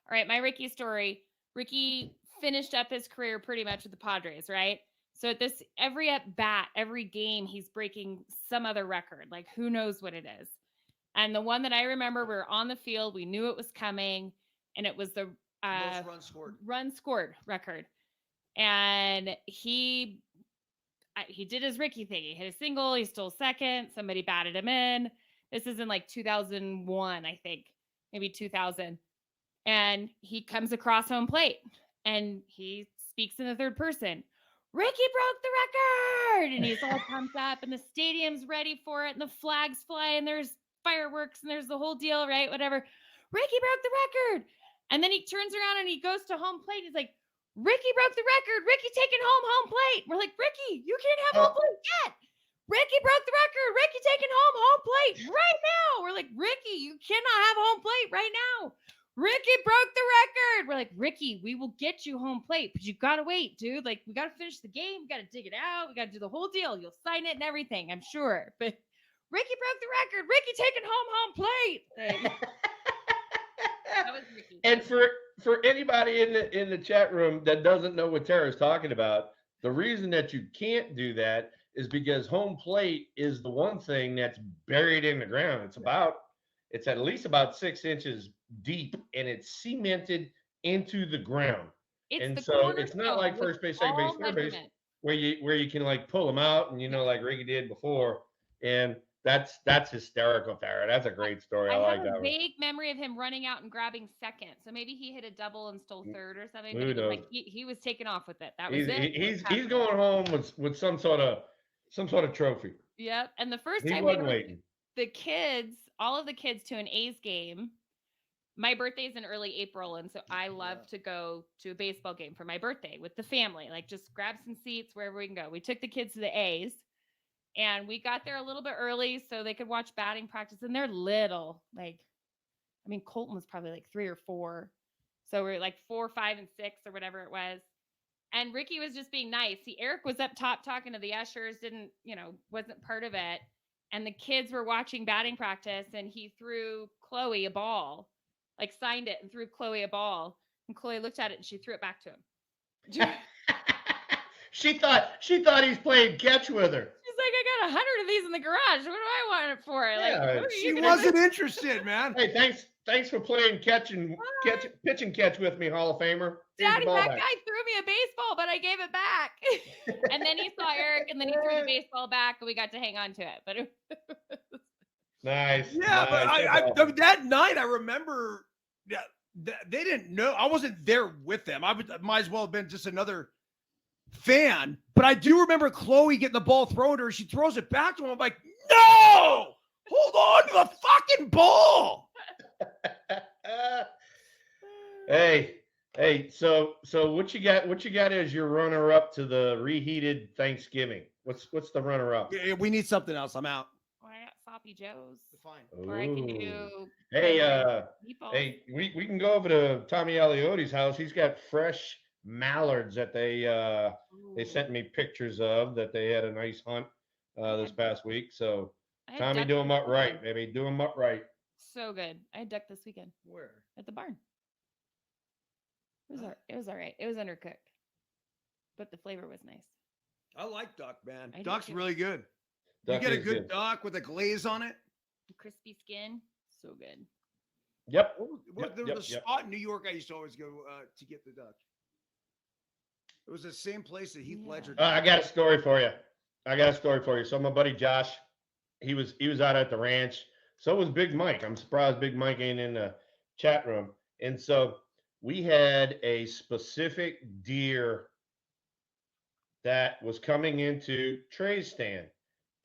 All right, my Ricky story. Ricky finished up his career pretty much with the Padres, right? So at this, every at bat, every game, he's breaking some other record. Like, who knows what it is? And the one that I remember, we were on the field. We knew it was coming, and it was the most run scored record. And he did his Ricky thing. He hit a single. He stole second. Somebody batted him in. This is in like 2001, I think, maybe 2000. And he comes across home plate, and he speaks in the third person. Ricky broke the record, and he's all pumped up, and the stadium's ready for it, and the flags fly, and there's fireworks, and there's the whole deal, right? Whatever. Ricky broke the record. And then he turns around and he goes to home plate. He's like, Ricky broke the record. Ricky taking home plate. We're like, Ricky, you can't have home plate yet. Ricky broke the record. Ricky taking home plate right now. We're like, Ricky, you cannot have home plate right now. Ricky broke the record. We're like, Ricky, we will get you home plate, but you got to wait, dude. Like, we got to finish the game. We got to dig it out. We got to do the whole deal. You'll sign it and everything, I'm sure. But Ricky broke the record. Ricky taking home plate. That was Ricky. And for anybody in the chat room that doesn't know what Tara's talking about, the reason that you can't do that is because home plate is the one thing that's buried in the ground. It's at least about 6 inches deep, and it's cemented into the ground. And so it's not like first base, second base, third base, where you can like pull them out, and like Ricky did before. And that's hysterical, Tara. That's a great story. I like that one. I have a vague memory of him running out and grabbing second. So maybe he hit a double and stole third or something. Who knows? He was taking off with it. That was it. He's going home with some sort of trophy. Yep. And the first he time wasn't waiting. All of the kids to an A's game. My birthday's in early April, and so I love to go to a baseball game for my birthday with the family. Like, just grab some seats wherever we can go. We took the kids to the A's, and we got there a little bit early so they could watch batting practice. And they're little. Like, I mean, Colton was probably like 3 or 4. So we're like 4, 5, and 6 or whatever it was. And Ricky was just being nice. Eric was up top talking to the ushers, wasn't part of it. And the kids were watching batting practice, and he threw Chloe a ball, like signed it and threw Chloe a ball. And Chloe looked at it and she threw it back to him. She thought he's playing catch with her. She's like, I got 100 of these in the garage. What do I want it for? Yeah, she wasn't interested, man. Hey, Thanks for playing pitch and catch with me, Hall of Famer. Here's the Daddy, ball that back. guy threw me a baseball, but I gave it back. And then he saw Eric, and then he threw the baseball back, and we got to hang on to it. But Nice. Yeah, nice. but That's awesome. that night I remember. Yeah, they didn't know. I wasn't there with them. I might as well have been just another fan. But I do remember Chloe getting the ball thrown to her. She throws it back to him. I'm like, no, hold on to the fucking ball. Hey, so what you got as your runner up to the reheated Thanksgiving? What's the runner up? Yeah, we need something else. I'm out. I got Sloppy Joe's. Fine. Or I can do Hey, meatballs. hey, we can go over to Tommy Aliotti's house. He's got fresh mallards that they sent me pictures of that they had a nice hunt this past week. So I had Tommy, duck do them this up right, weekend. baby. Do them up right. So good. I had duck this weekend Where? at the barn. It was all right. It was undercooked, but the flavor was nice. I like duck, man. I do Duck's too. really good. Duck you get a is good duck with a glaze on it. Crispy skin, so good. Yep. There was a spot in New York I used to always go to get the duck. It was the same place that Heath Yeah. Ledger. I got a story for you. So my buddy Josh, he was out at the ranch. So was Big Mike. I'm surprised Big Mike ain't in the chat room. And so we had a specific deer that was coming into Trey's stand,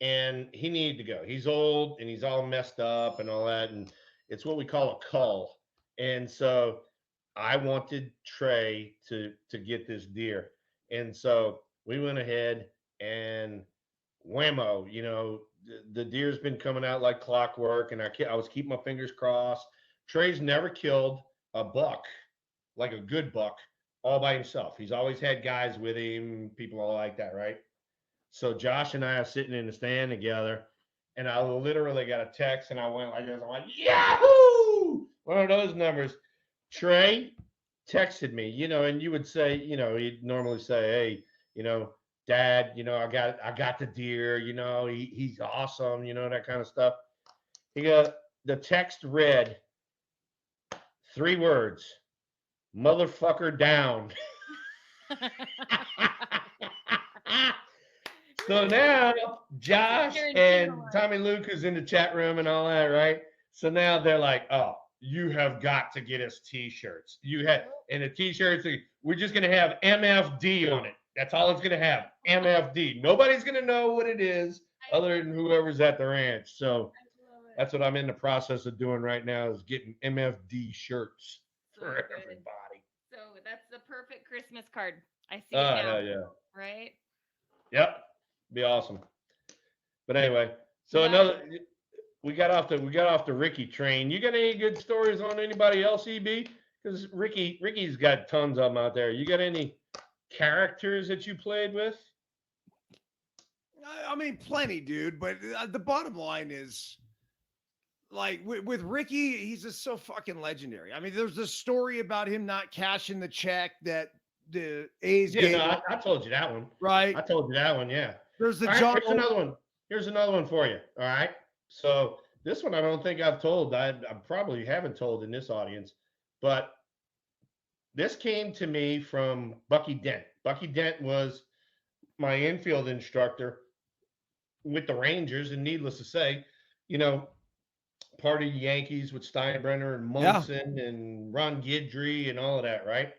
and he needed to go. He's old and he's all messed up and all that, and it's what we call a cull. And so I wanted Trey to get this deer, and so we went ahead and whammo, the deer's been coming out like clockwork, and I was keeping my fingers crossed. Trey's never killed a buck, like a good buck, all by himself. He's always had guys with him, people all like that, right? So Josh and I are sitting in the stand together, and I literally got a text, and I went like this. I'm like, Yahoo! One of those numbers. Trey texted me, and you would say, he'd normally say, hey, Dad, I got the deer, he's awesome, that kind of stuff. The text read 3 words, motherfucker down. So now Josh and Tommy Luke is in the chat room and all that, right? So now they're like, oh, you have got to get us t-shirts. And the t-shirts, we're just going to have MFD on it. That's all it's going to have, MFD. Nobody's going to know what it is other than whoever's at the ranch. So that's what I'm in the process of doing right now, is getting MFD shirts for everybody. So that's the perfect Christmas card. I see it now. Yeah. Right? Yep. Be awesome. But anyway, so we got off the Ricky train. You got any good stories on anybody else, EB? Because Ricky's got tons of them out there. You got any characters that you played with? I mean, plenty, dude. But the bottom line is, like, with Ricky, he's just so fucking legendary. I mean, there's this story about him not cashing the check that the A's gave. Yeah, I told you that one. Right. I told you that one, yeah. There's the All right, John. Here's another one for you. All right. So this one I don't think I've told. I probably haven't told in this audience, but this came to me from Bucky Dent. Bucky Dent was my infield instructor with the Rangers, and needless to say, part of the Yankees with Steinbrenner and Munson and Ron Guidry and all of that, right?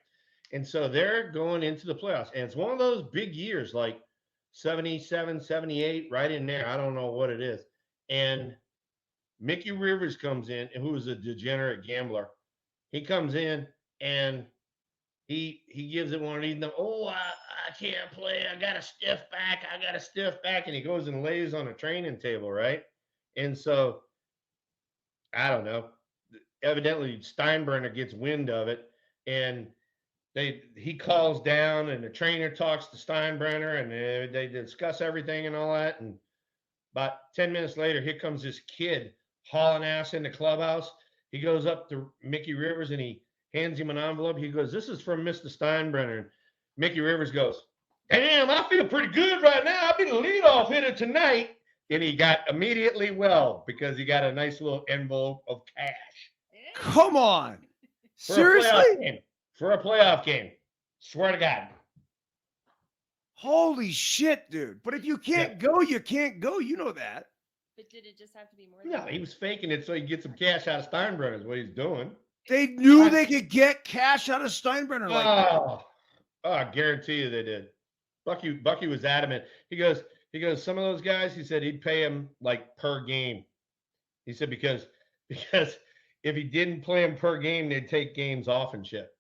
And so they're going into the playoffs, and it's one of those big years, like 77, 78, right in there. I don't know what it is. And Mickey Rivers comes in, who was a degenerate gambler. He comes in and he gives it one of these. Oh, I can't play. I got a stiff back. And he goes and lays on a training table, right? And so, I don't know. Evidently, Steinbrenner gets wind of it, and he calls down, and the trainer talks to Steinbrenner, and they discuss everything and all that. And about 10 minutes later, here comes this kid hauling ass in the clubhouse. He goes up to Mickey Rivers, and he hands him an envelope. He goes, "This is from Mr. Steinbrenner." And Mickey Rivers goes, "Damn, I feel pretty good right now. I'll be the leadoff hitter tonight." And he got immediately well, because he got a nice little envelope of cash. Come on. For Seriously? For a playoff game. Swear to God. Holy shit, dude. But if you can't go, you can't go. You know that. But did it just have to be more? No, he was faking it so he could get some cash out of Steinbrenner is what he's doing. They knew they could get cash out of Steinbrenner like that. Oh, I guarantee you they did. Bucky was adamant. He goes, some of those guys, he said he'd pay him like per game. He said because if he didn't play him per game, they'd take games off and shit.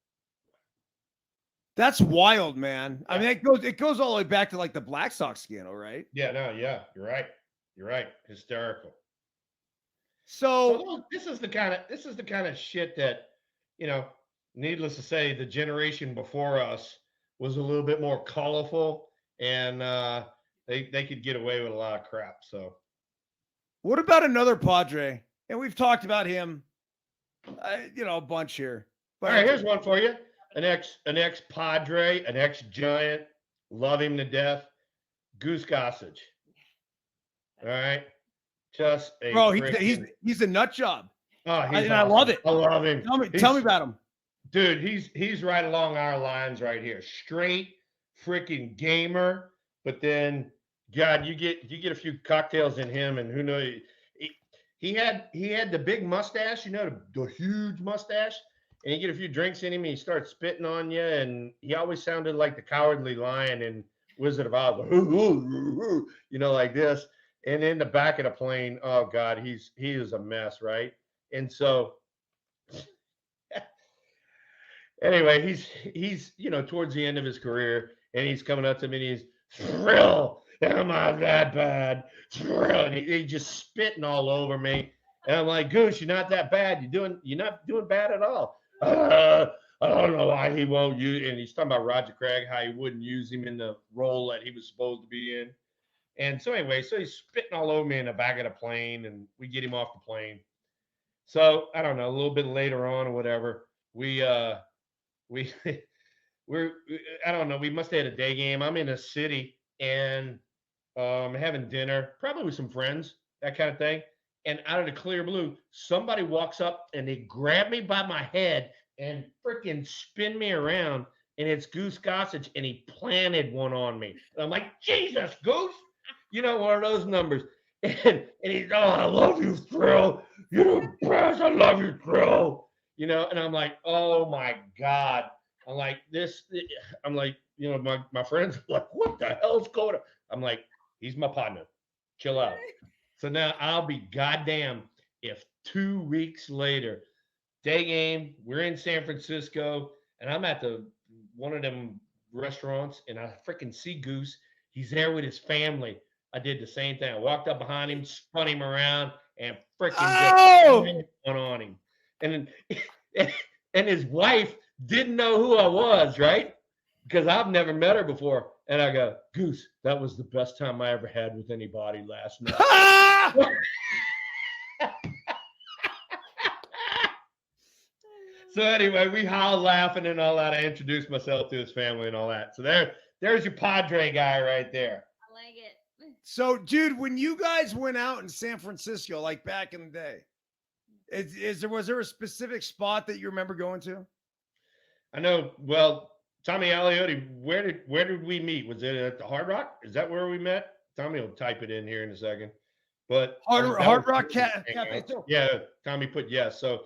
That's wild, man. I mean, it goes all the way back to like the Black Sox scandal, right? Yeah, you're right. You're right. Hysterical. So this is the kind of shit that, needless to say, the generation before us was a little bit more colorful, and they could get away with a lot of crap. So, what about another Padre? And we've talked about him, a bunch here. But all right, here's one for you. An ex Padre, an ex Giant, love him to death. Goose Gossage. All right, just a bro. He's a nut job. Oh, awesome. I love it. I love him. Tell me about him, dude. He's right along our lines right here. Straight freaking gamer, but then God, you get a few cocktails in him, and who knows? He had the big mustache, the huge mustache. And you get a few drinks in him, and he starts spitting on you, and he always sounded like the Cowardly Lion in Wizard of Oz, like this. And in the back of the plane, oh God, he is a mess, right? And so, anyway, he's towards the end of his career, and he's coming up to me, and he's Thrill, am I that bad? Thrill, and he just spitting all over me, and I'm like, Goose, you're not that bad. You're not doing bad at all. I don't know why he won't use, and he's talking about Roger Craig, how he wouldn't use him in the role that he was supposed to be in. And so anyway, he's spitting all over me in the back of the plane, and we get him off the plane. So I don't know, a little bit later on or whatever, we're I don't know, we must have had a day game. I'm in a city and having dinner, probably with some friends, that kind of thing. And out of the clear blue, somebody walks up and they grab me by my head and freaking spin me around. And it's Goose Gossage, and he planted one on me. And I'm like, Jesus, Goose, one of those numbers. And he's, oh, I love you, Thrill. You're the best. I love you, Thrill. And I'm like, oh my God. I'm like, my friends are like, what the hell's going on? I'm like, he's my partner. Chill out. So now I'll be goddamn if 2 weeks later, day game, we're in San Francisco, and I'm at one of them restaurants, and I freaking see Goose. He's there with his family. I did the same thing. I walked up behind him, spun him around, and freaking just one on him. And his wife didn't know who I was, right? Because I've never met her before. And I go, Goose, that was the best time I ever had with anybody last night. So anyway, we howl laughing and all that. I introduced myself to his family and all that. So there's your Padre guy right there. I like it. So, dude, when you guys went out in San Francisco, like back in the day, was there a specific spot that you remember going to? I know. Well, Tommy Aliotti, where did we meet? Was it at the Hard Rock? Is that where we met? Tommy will type it in here in a second. But Hard Rock Cafe. Yeah, Tommy put yes. So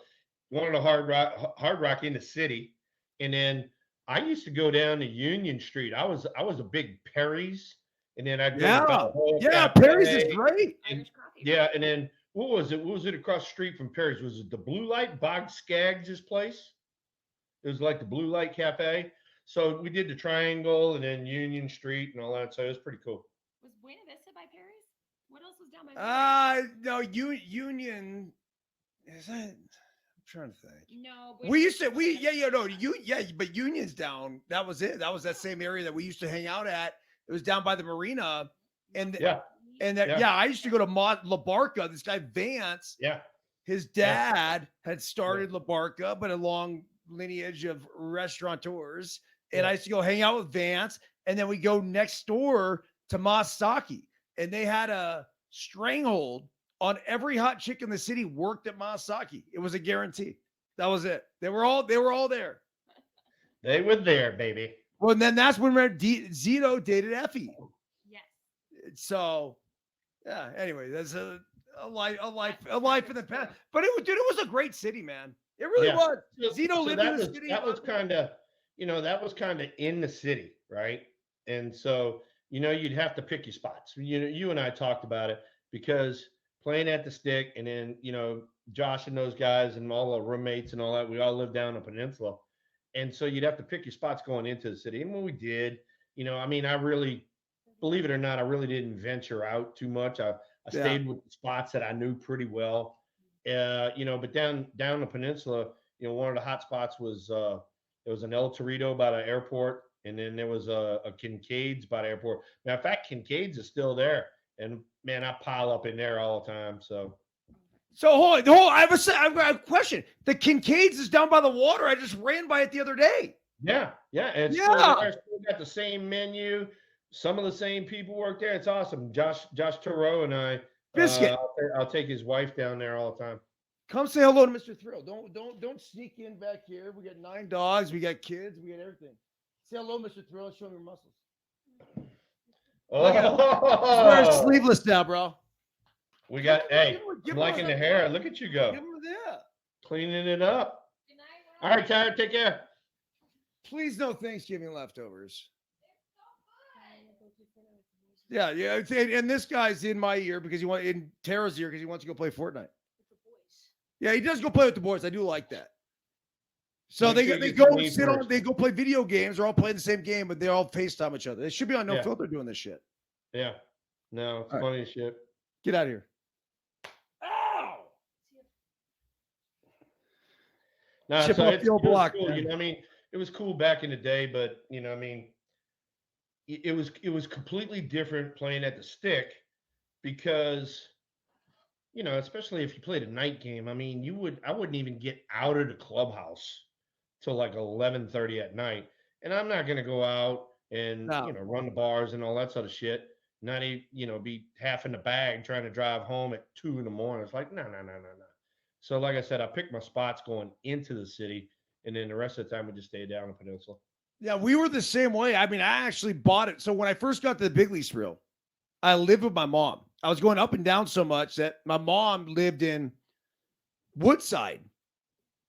one of the Hard Rock in the city, and then I used to go down to Union Street. I was a big Perry's, and then I'd go to Perry's is great. And then what was it? What was it across the street from Perry's? Was it the Blue Light? Bob Skaggs' place? It was like the Blue Light Cafe. So we did the Triangle and then Union Street and all that. So it was pretty cool. Was Buena Vista by Perry's? What else was down by Perry's? No, Union. Is that? I'm trying to think. No. But Union's down. That was it. That was that same area that we used to hang out at. It was down by the marina. I used to go to La Barca. This guy Vance. Yeah. His dad had started La Barca, but a long lineage of restaurateurs. And I used to go hang out with Vance, and then we go next door to Masaki, and they had a stranglehold on every hot chick in the city worked at Masaki. It was a guarantee. That was it. They were all there. They were there, baby. Well, and then that's when Zito dated Effie. Yes. So, yeah. Anyway, that's a life in the past. But it was a great city, man. It really was. Zito lived in the city. That was kind of, that was kind of in the city, right? And so, you'd have to pick your spots. You and I talked about it because playing at the Stick, and then Josh and those guys and all the roommates and all that, we all lived down the peninsula. And so you'd have to pick your spots going into the city. And when we did, I really, believe it or not, I really didn't venture out too much. I stayed with the spots that I knew pretty well. But down the peninsula, one of the hot spots was there was an El Torito by the airport, and then there was a Kincaid's by the airport. Matter of fact, Kincaid's is still there. And man, I pile up in there all the time. So hold on. I've got a question. The Kincaid's is down by the water. I just ran by it the other day. Yeah. It's still there. Still got the same menu. Some of the same people work there. It's awesome. Josh Turow and I. Biscuit. I'll take his wife down there all the time. Come say hello to Mr. Thrill. Don't sneak in back here. We got 9 dogs. We got kids. We got everything. Say hello, Mr. Thrill. Show him your muscles. Oh, wearing sleeveless now, bro. We got, I'm liking the hair. Look at you go. Give him that. Cleaning it up. All right, Tyler, take care. Please no Thanksgiving leftovers. Yeah. And this guy's in my ear because in Tara's ear because he wants to go play Fortnite. Yeah, he does go play with the boys. I do like that. So they go play video games. They're all playing the same game, but they all FaceTime each other. They should be on No Filter doing this shit. Yeah. No, it's funny as shit. Get out of here. Ow! No, so it was cool. It was cool back in the day, but it was completely different playing at the Stick because especially if you played a night game. I wouldn't even get out of the clubhouse till like 11:30 at night, and I'm not gonna go out and run the bars and all that sort of shit. Not even be half in the bag trying to drive home at 2 a.m. It's like no. So like I said, I picked my spots going into the city, and then the rest of the time we just stayed down the peninsula. Yeah, we were the same way. I actually bought it. So when I first got to the Big Leagues Thrill, I lived with my mom. I was going up and down so much that my mom lived in Woodside.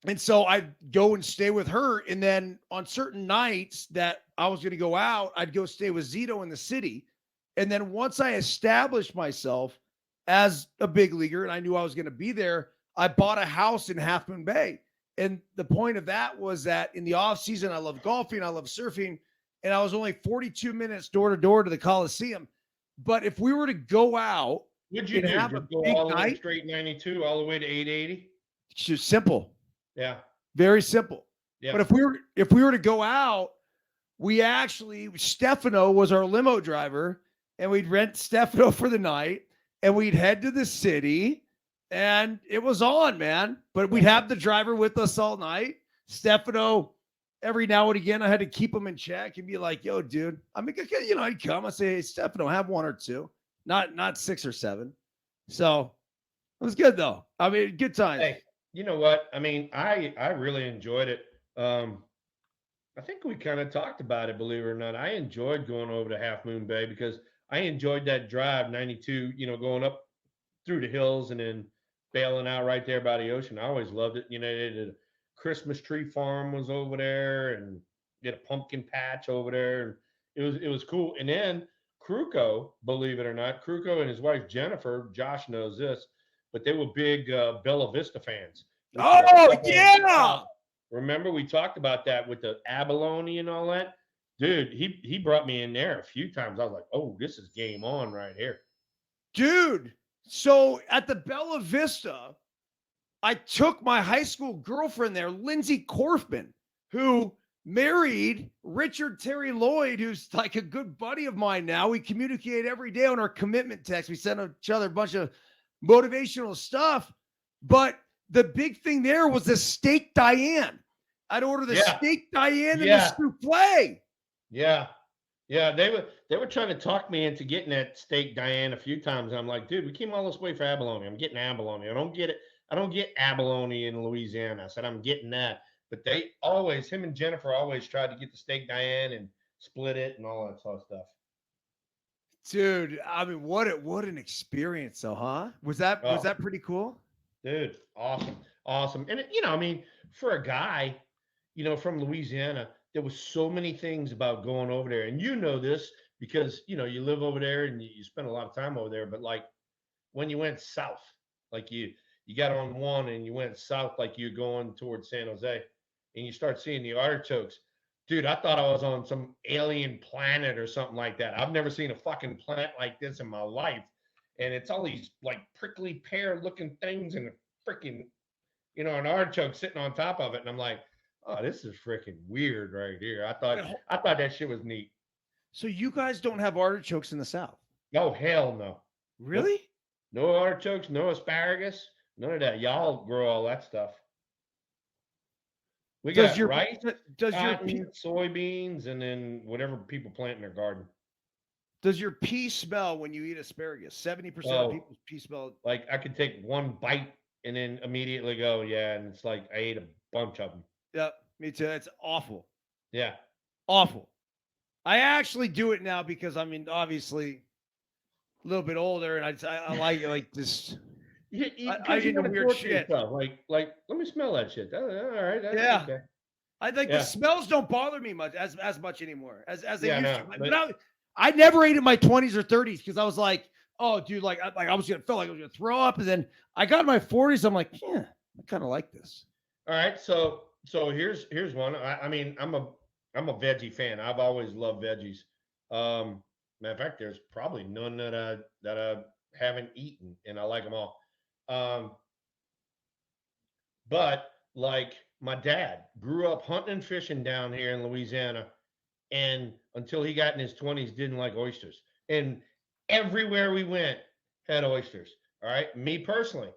And so I'd go and stay with her. And then on certain nights that I was going to go out, I'd go stay with Zito in the city. And then once I established myself as a big leaguer and I knew I was going to be there, I bought a house in Half Moon Bay. And the point of that was that in the off season, I love golfing, I love surfing, and I was only 42 minutes door to door to the Coliseum. But if we were to go out, would you have a big all night, straight 92 all the way to 880? It's just simple. Yeah, very simple. Yeah. But if we were to go out, Stefano was our limo driver, and we'd rent Stefano for the night, and we'd head to the city, and it was on, man. But we'd have the driver with us all night. Stefano, every now and again, I had to keep him in check and be like, "Yo, dude," I'd come. I say, "Hey, Stefano, have 1 or 2, not 6 or 7." So it was good though. Good times. Hey, you know what? I really enjoyed it. I think we kind of talked about it, believe it or not. I enjoyed going over to Half Moon Bay because I enjoyed that drive 92, going up through the hills and then bailing out right there by the ocean. I always loved it. The Christmas tree farm was over there and did a pumpkin patch over there. And it was cool. And then Kruko, believe it or not, Kruko and his wife Jennifer, Josh knows this, but they were big Bella Vista fans. Oh, yeah. Remember we talked about that with the abalone and all that? Dude, he brought me in there a few times. I was like, oh, this is game on right here. Dude, so at the Bella Vista, I took my high school girlfriend there, Lindsay Korfman, who married Richard Terry Lloyd, who's like a good buddy of mine now. We communicate every day on our commitment text. We send each other a bunch of motivational stuff. But the big thing there was the steak Diane. I'd order the steak Diane and the souffle. Yeah. Yeah, they were trying to talk me into getting that steak Diane a few times. I'm like, dude, we came all this way for abalone. I'm getting abalone. I don't get it. I don't get abalone in Louisiana. I said, I'm getting that. But they always, him and Jennifer always tried to get the steak Diane and split it and all that sort of stuff. Dude, I mean, what an experience, though, huh? Was that pretty cool? Dude, awesome. Awesome. And, you know, I mean, for a guy, you know, from Louisiana, there was so many things about going over there. And you know this because, you know, you live over there and you spend a lot of time over there. But like when you went south, like you got on one and you went south like you're going towards San Jose and you start seeing the artichokes. Dude, I thought I was on some alien planet or something like that. I've never seen a fucking plant like this in my life. And it's all these like prickly pear looking things and a freaking, you know, an artichoke sitting on top of it. And I'm like, oh, this is freaking weird right here. I thought that shit was neat. So you guys don't have artichokes in the South? Oh, hell no. Really? No artichokes, no asparagus, none of that. Y'all grow all that stuff. We got rice, cotton, soybeans, and then whatever people plant in their garden. Does your pea smell when you eat asparagus? 70% of people's pea smell. Like I could take one bite and then immediately go, yeah, and it's like I ate a bunch of them. Yeah, me too. It's awful. Yeah. Awful. I actually do it now because, I mean, obviously a little bit older, and I like this. I get weird shit. Like, let me smell that shit. All right. Yeah. Okay. I think the smells don't bother me much as much anymore as they used to. But I never ate in my 20s or 30s because I was like, oh, dude, like I was felt like I was gonna throw up, and then I got in my 40s. I'm like, yeah, I kind of like this. All right, so here's one. I mean, I'm a veggie fan. I've always loved veggies. Matter of fact, there's probably none that I haven't eaten, and I like them all. But like my dad grew up hunting and fishing down here in Louisiana, and until he got in his 20s, didn't like oysters. And everywhere we went had oysters. All right, me personally,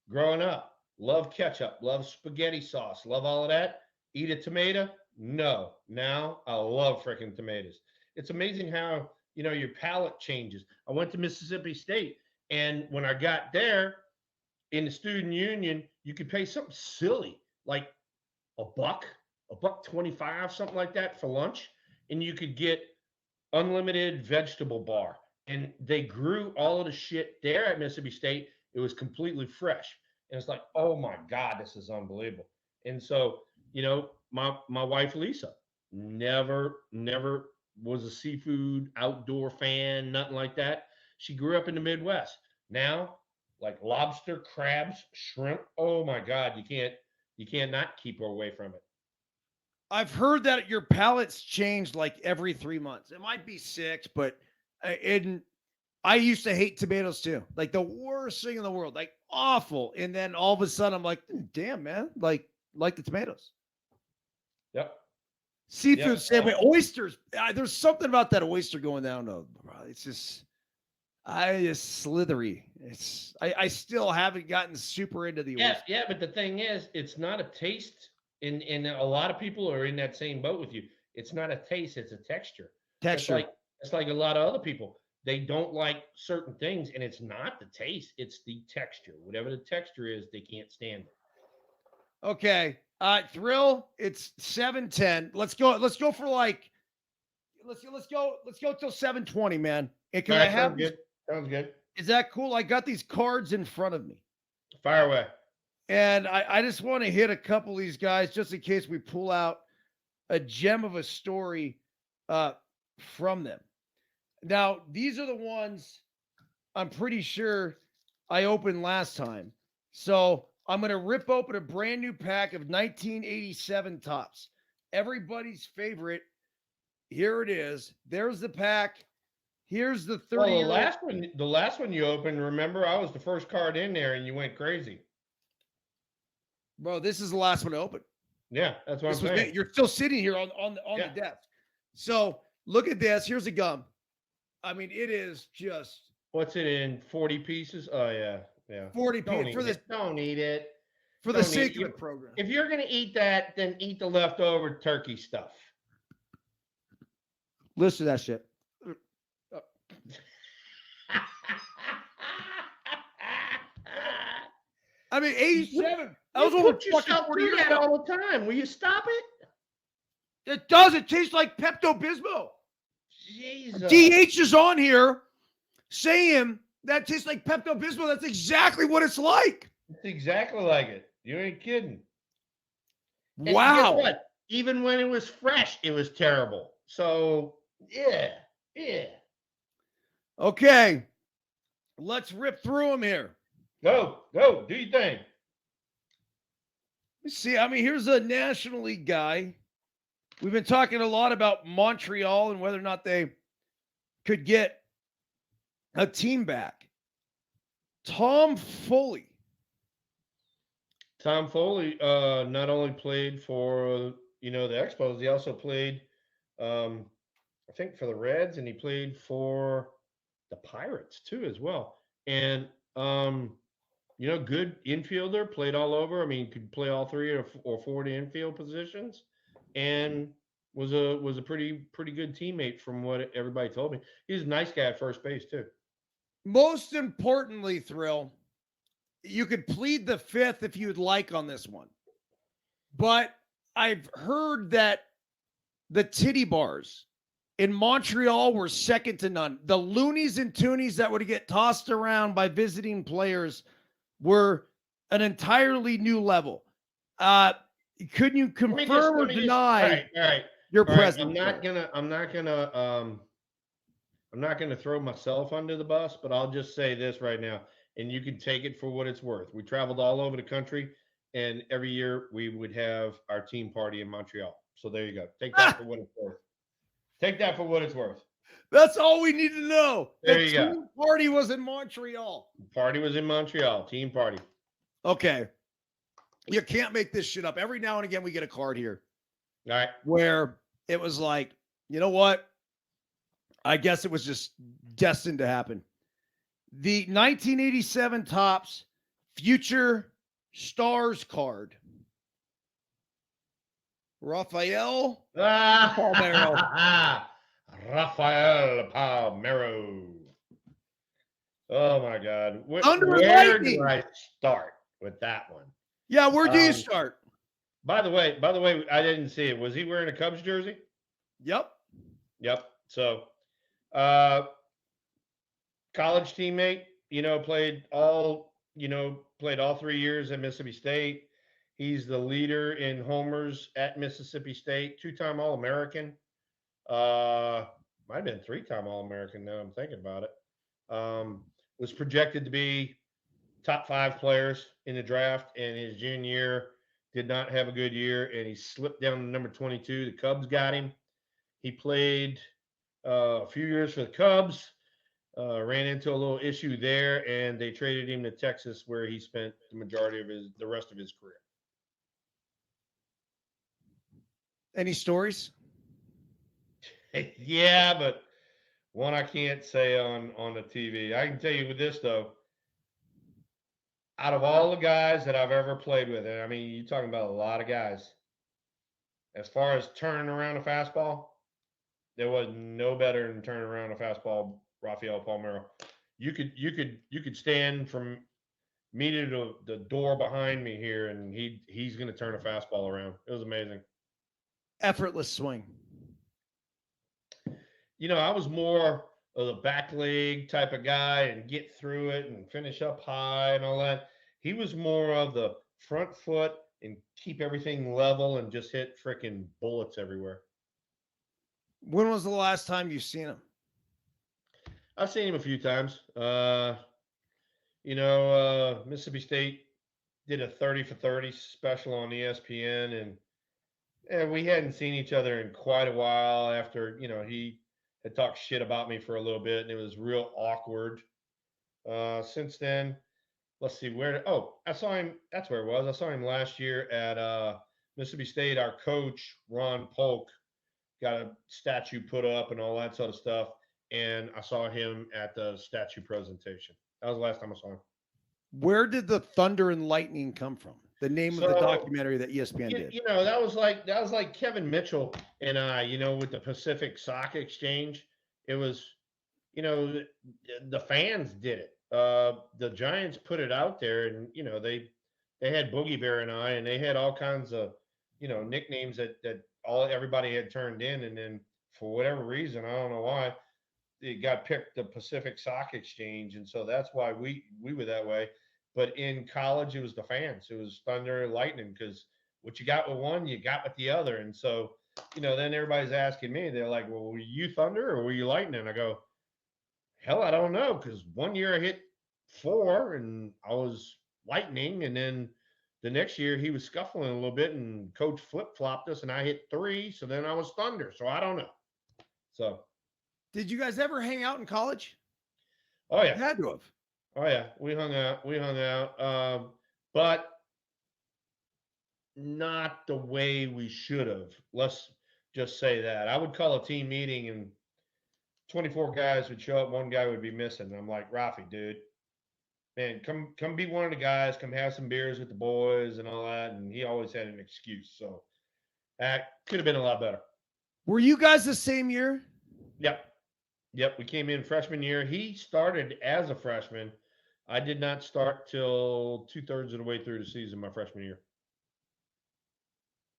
growing up, love ketchup, love spaghetti sauce, love all of that. Eat a tomato? No. Now I love freaking tomatoes. It's amazing how, you know, your palate changes. I went to Mississippi State, and when I got there in the student union, you could pay something silly like $1.25, something like that for lunch, and you could get unlimited vegetable bar. And they grew all of the shit there at Mississippi State. It was completely fresh. And it's like, oh my God, this is unbelievable. And so, you know, my wife Lisa never was a seafood outdoor fan, nothing like that. She grew up in the Midwest. Now, like lobster, crabs, shrimp. Oh my God, you can't not keep her away from it. I've heard that your palate's changed like every 3 months. It might be 6, but I used to hate tomatoes too. Like the worst thing in the world, like awful. And then all of a sudden I'm like, damn, man, like the tomatoes. Yep. Seafood, same way. Oysters. There's something about that oyster going down. It's just, slithery. I still haven't gotten super into the oyster. Yeah, but the thing is, it's not a taste. And a lot of people are in that same boat with you. It's not a taste, it's a texture. Texture. It's like a lot of other people. They don't like certain things, and it's not the taste, it's the texture. Whatever the texture is, they can't stand it. Okay. Thrill, it's 7:10. Let's go for like let's go till 7:20, man. And can I have Sounds good. Is that cool? I got these cards in front of me. Fire away. And I just want to hit a couple of these guys just in case we pull out a gem of a story from them. Now, these are the ones I'm pretty sure I opened last time. So I'm going to rip open a brand new pack of 1987 Topps. Everybody's favorite. Here it is. There's the pack. Here's the 30. Well, the last one you opened, remember, I was the first card in there and you went crazy. Bro, this is the last one to open. Yeah, that's what I'm saying. You're still sitting here on the desk. So look at this. Here's a gum. I mean, it is just. What's it in? 40 pieces? Oh, yeah. 40 pieces. Don't eat it. For the sake of the program. If you're going to eat that, then eat the leftover turkey stuff. Listen to that shit. I mean, 87. That You was over put fucking yourself 40 through years that ago. all the time. Will you stop it? It does. It tastes like Pepto-Bismol. Jesus. DH is on here saying that tastes like Pepto-Bismol. That's exactly what it's like. It's exactly like it. You ain't kidding. And Wow. guess what? Even when it was fresh, it was terrible. So, yeah. Okay. Let's rip through them here. Go. Do your thing. Let's see. I mean, here's a National League guy. We've been talking a lot about Montreal and whether or not they could get a team back. Tom Foley. Tom Foley not only played for, the Expos, he also played, I think, for the Reds, and he played for the Pirates, too, as well. And, good infielder, played all over. I mean, could play all three or four infield positions, and was a pretty good teammate from what everybody told me. He's a nice guy at first base, too. Most importantly, Thrill, you could plead the fifth if you'd like on this one. But I've heard that the titty bars in Montreal were second to none. The loonies and toonies that would get tossed around by visiting players were an entirely new level. Couldn't you confirm or deny all right. your All right, presence? I'm not gonna throw myself under the bus, but I'll just say this right now, and you can take it for what it's worth. We traveled all over the country, and every year we would have our team party in Montreal. So there you go. Take that for what it's worth. Take that for what it's worth. That's all we need to know. There you go. The team party was in Montreal. Party was in Montreal. Team party. Okay. You can't make this shit up. Every now and again, we get a card here. All right. Where it was like, you know what? I guess it was just destined to happen. The 1987 Topps Future Stars card. Rafael Palmeiro. Rafael Palmeiro. Oh my God. Where do I start with that one? Yeah, where do you start? By the way, I didn't see it. Was he wearing a Cubs jersey? Yep. So, college teammate, played all 3 years at Mississippi State. He's the leader in homers at Mississippi State, 2-time All-American. Might have been 3-time All-American now I'm thinking about it. Was projected to be top 5 players in the draft, and his junior year did not have a good year, and he slipped down to number 22. The Cubs got him. He played a few years for the Cubs, ran into a little issue there, and they traded him to Texas, where he spent the majority of the rest of his career. Any stories? Yeah, but one I can't say on the TV. I can tell you with this, though. Out of all the guys that I've ever played with, and I mean, you're talking about a lot of guys, as far as turning around a fastball, there was no better than turning around a fastball, Rafael Palmeiro. You could stand from me to the door behind me here, and he's going to turn a fastball around. It was amazing. Effortless swing. I was more of the back leg type of guy and get through it and finish up high and all that. He was more of the front foot and keep everything level and just hit freaking bullets everywhere. When was the last time you've seen him? I've seen him a few times. Mississippi State did a 30 for 30 special on ESPN, and we hadn't seen each other in quite a while after, he had talked shit about me for a little bit, and it was real awkward. Since then, let's see I saw him. That's where it was. I saw him last year at Mississippi State. Our coach, Ron Polk, got a statue put up and all that sort of stuff. And I saw him at the statue presentation. That was the last time I saw him. Where did the Thunder and Lightning come from? The name of the documentary that ESPN did. That was like Kevin Mitchell and I, with the Pacific Stock Exchange. It was, the fans did it. The Giants put it out there, and they had Boogie Bear and I, and they had all kinds of, nicknames that everybody had turned in, and then for whatever reason, I don't know why, it got picked the Pacific Stock Exchange, and so that's why we were that way. But in college, it was the fans. It was Thunder and Lightning, because what you got with one, you got with the other, and so then everybody's asking me. They're like, "Well, were you Thunder or were you Lightning?" I go, "Hell, I don't know, because one year I hit 4 and I was Lightning, and then the next year he was scuffling a little bit, and Coach flip flopped us, and I hit 3, so then I was Thunder. So I don't know." So, Did you guys ever hang out in college? oh You yeah. had to have. Oh yeah, we hung out. But not the way we should have. Let's just say that. I would call a team meeting and 24 guys would show up. One guy would be missing. I'm like, Rafi, dude, man, come be one of the guys. Come have some beers with the boys and all that. And he always had an excuse. So that could have been a lot better. Were you guys the same year? Yep. Yep. We came in freshman year. He started as a freshman. I did not start till 2/3 of the way through the season, my freshman year.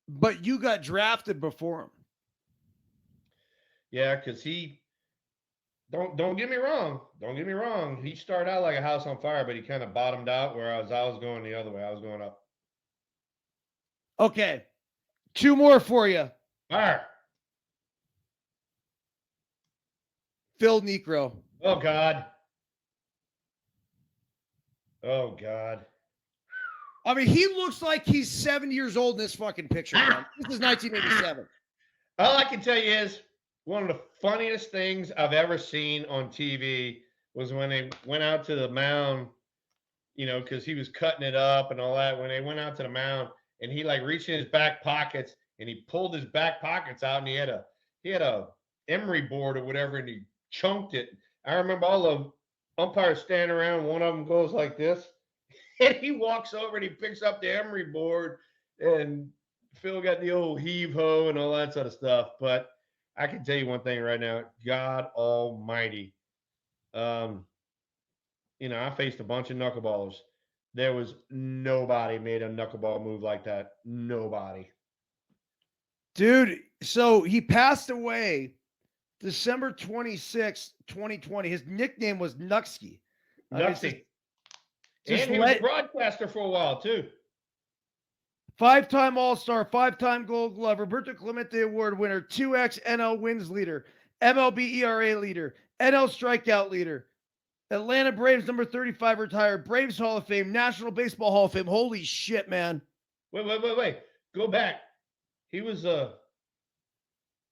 But you got drafted before him. Yeah, because he don't get me wrong. Don't get me wrong. He started out like a house on fire, but he kind of bottomed out, whereas I was going the other way. I was going up. Okay. 2 more for you. Fire. Phil Necro. Oh God. Oh God. I mean, he looks like he's 7 years old in this fucking picture, man. This is 1987. All I can tell you is one of the funniest things I've ever seen on TV was when they went out to the mound, because he was cutting it up and all that. When they went out to the mound and he like reached in his back pockets and he pulled his back pockets out and he had a emery board or whatever, and he chunked it. I remember all the umpires standing around. One of them goes like this, and he walks over and he picks up the emery board, and Phil got the old heave ho and all that sort of stuff. But I can tell you one thing right now, God Almighty. I faced a bunch of knuckleballers. There was nobody made a knuckleball move like that. Nobody. Dude, so he passed away December 26, 2020. His nickname was Nuxky. Nuxy. And he was a broadcaster for a while, too. 5-time All-Star, 5-time Gold Glove, Roberto Clemente Award winner, 2x NL wins leader, MLB ERA leader, NL strikeout leader, Atlanta Braves number 35 retired, Braves Hall of Fame, National Baseball Hall of Fame. Holy shit, man. Wait. Go back. He was a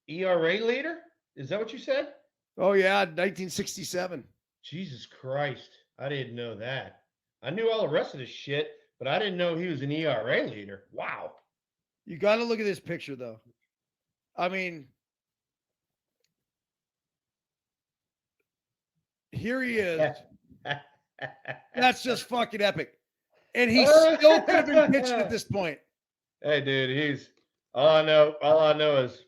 ERA leader? Is that what you said? Oh, yeah, 1967. Jesus Christ. I didn't know that. I knew all the rest of this shit, but I didn't know he was an ERA leader. Wow. You got to look at this picture, though. I mean, here he is. That's just fucking epic. And he still could have been pitching at this point. Hey, dude, all I know is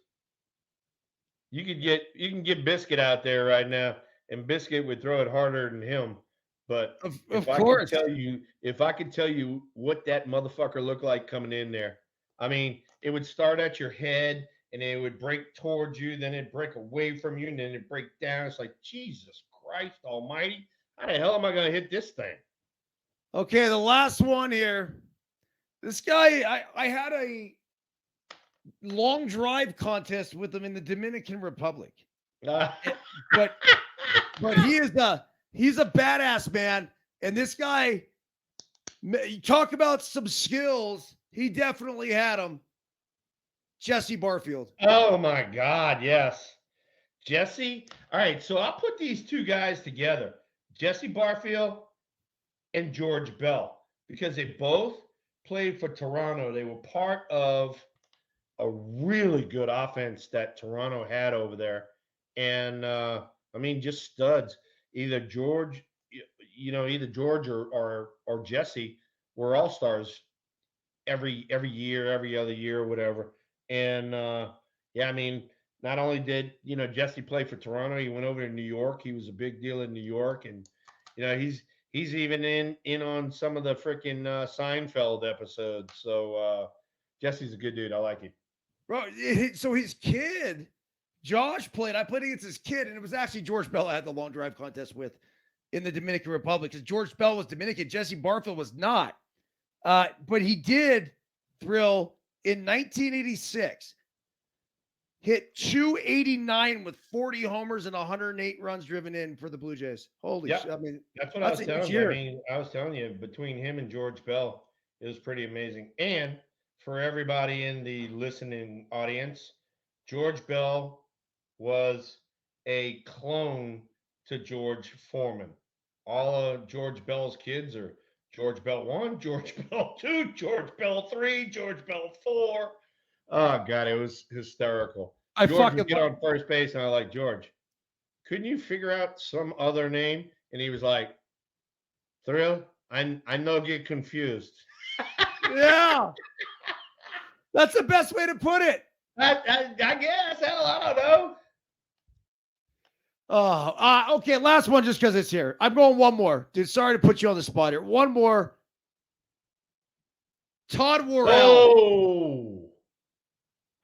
you can get Biscuit out there right now, and Biscuit would throw it harder than him. But of course, if I could tell you what that motherfucker looked like coming in there, I mean, it would start at your head and it would break towards you, then it'd break away from you, and then it'd break down. It's like, Jesus Christ Almighty, how the hell am I going to hit this thing? Okay, the last one here. This guy, I had a long drive contest with him in the Dominican Republic, but he's a badass, man. And this guy, you talk about some skills, he definitely had them. Jesse Barfield. Oh my God, yes. Jesse. All right, so I'll put these two guys together, Jesse Barfield and George Bell, because they both played for Toronto. They were part of a really good offense that Toronto had over there. And just studs. Either George or Jesse were all-stars every year, every other year, or whatever. And not only did Jesse play for Toronto, he went over to New York. He was a big deal in New York, and he's He's even in on some of the freaking Seinfeld episodes. So Jesse's a good dude. I like him. Bro, so his kid, Josh played. I played against his kid, and it was actually George Bell I had the long drive contest with in the Dominican Republic because George Bell was Dominican. Jesse Barfield was not. But he did thrill in 1986. Hit 289 with 40 homers and 108 runs driven in for the Blue Jays. Holy shit. I mean, that's what I was telling you. I mean, I was telling you, between him and George Bell, it was pretty amazing. And for everybody in the listening audience, George Bell was a clone to George Foreman. All of George Bell's kids are George Bell 1, George Bell 2, George Bell 3, George Bell 4. Oh, God, it was hysterical. George would get on first base, and I was like, George, couldn't you figure out some other name? And he was like, Thrill, I know get confused. Yeah. That's the best way to put it. I guess. Hell, I don't know. Okay, last one just because it's here. I'm going one more. Dude, sorry to put you on the spot here. One more. Todd Worrell. Oh.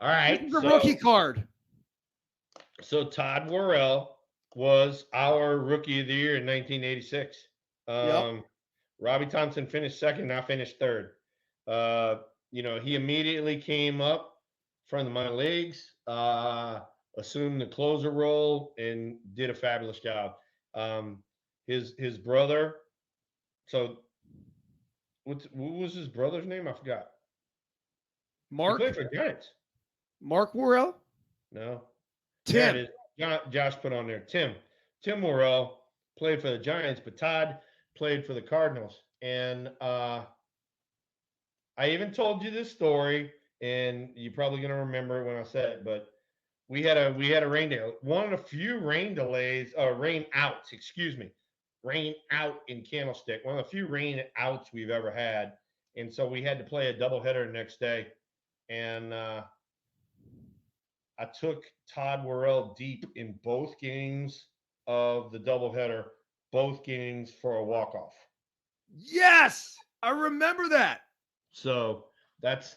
All right. This is a rookie card. So Todd Worrell was our rookie of the year in 1986. Robbie Thompson finished second, and I finished third. He immediately came up from the minor leagues, assumed the closer role, and did a fabulous job. His brother. So, what was his brother's name? I forgot. Mark. He played for Giants. Mark Worrell? No. Tim. Josh put on there. Tim Worrell played for the Giants, but Todd played for the Cardinals. And I even told you this story, and you're probably going to remember it when I said it, but we had a rain delay. One of the few rain outs in Candlestick. One of the few rain outs we've ever had. And so we had to play a doubleheader the next day. And I took Todd Worrell deep in both games of the doubleheader, both games for a walk-off. Yes, I remember that. So that's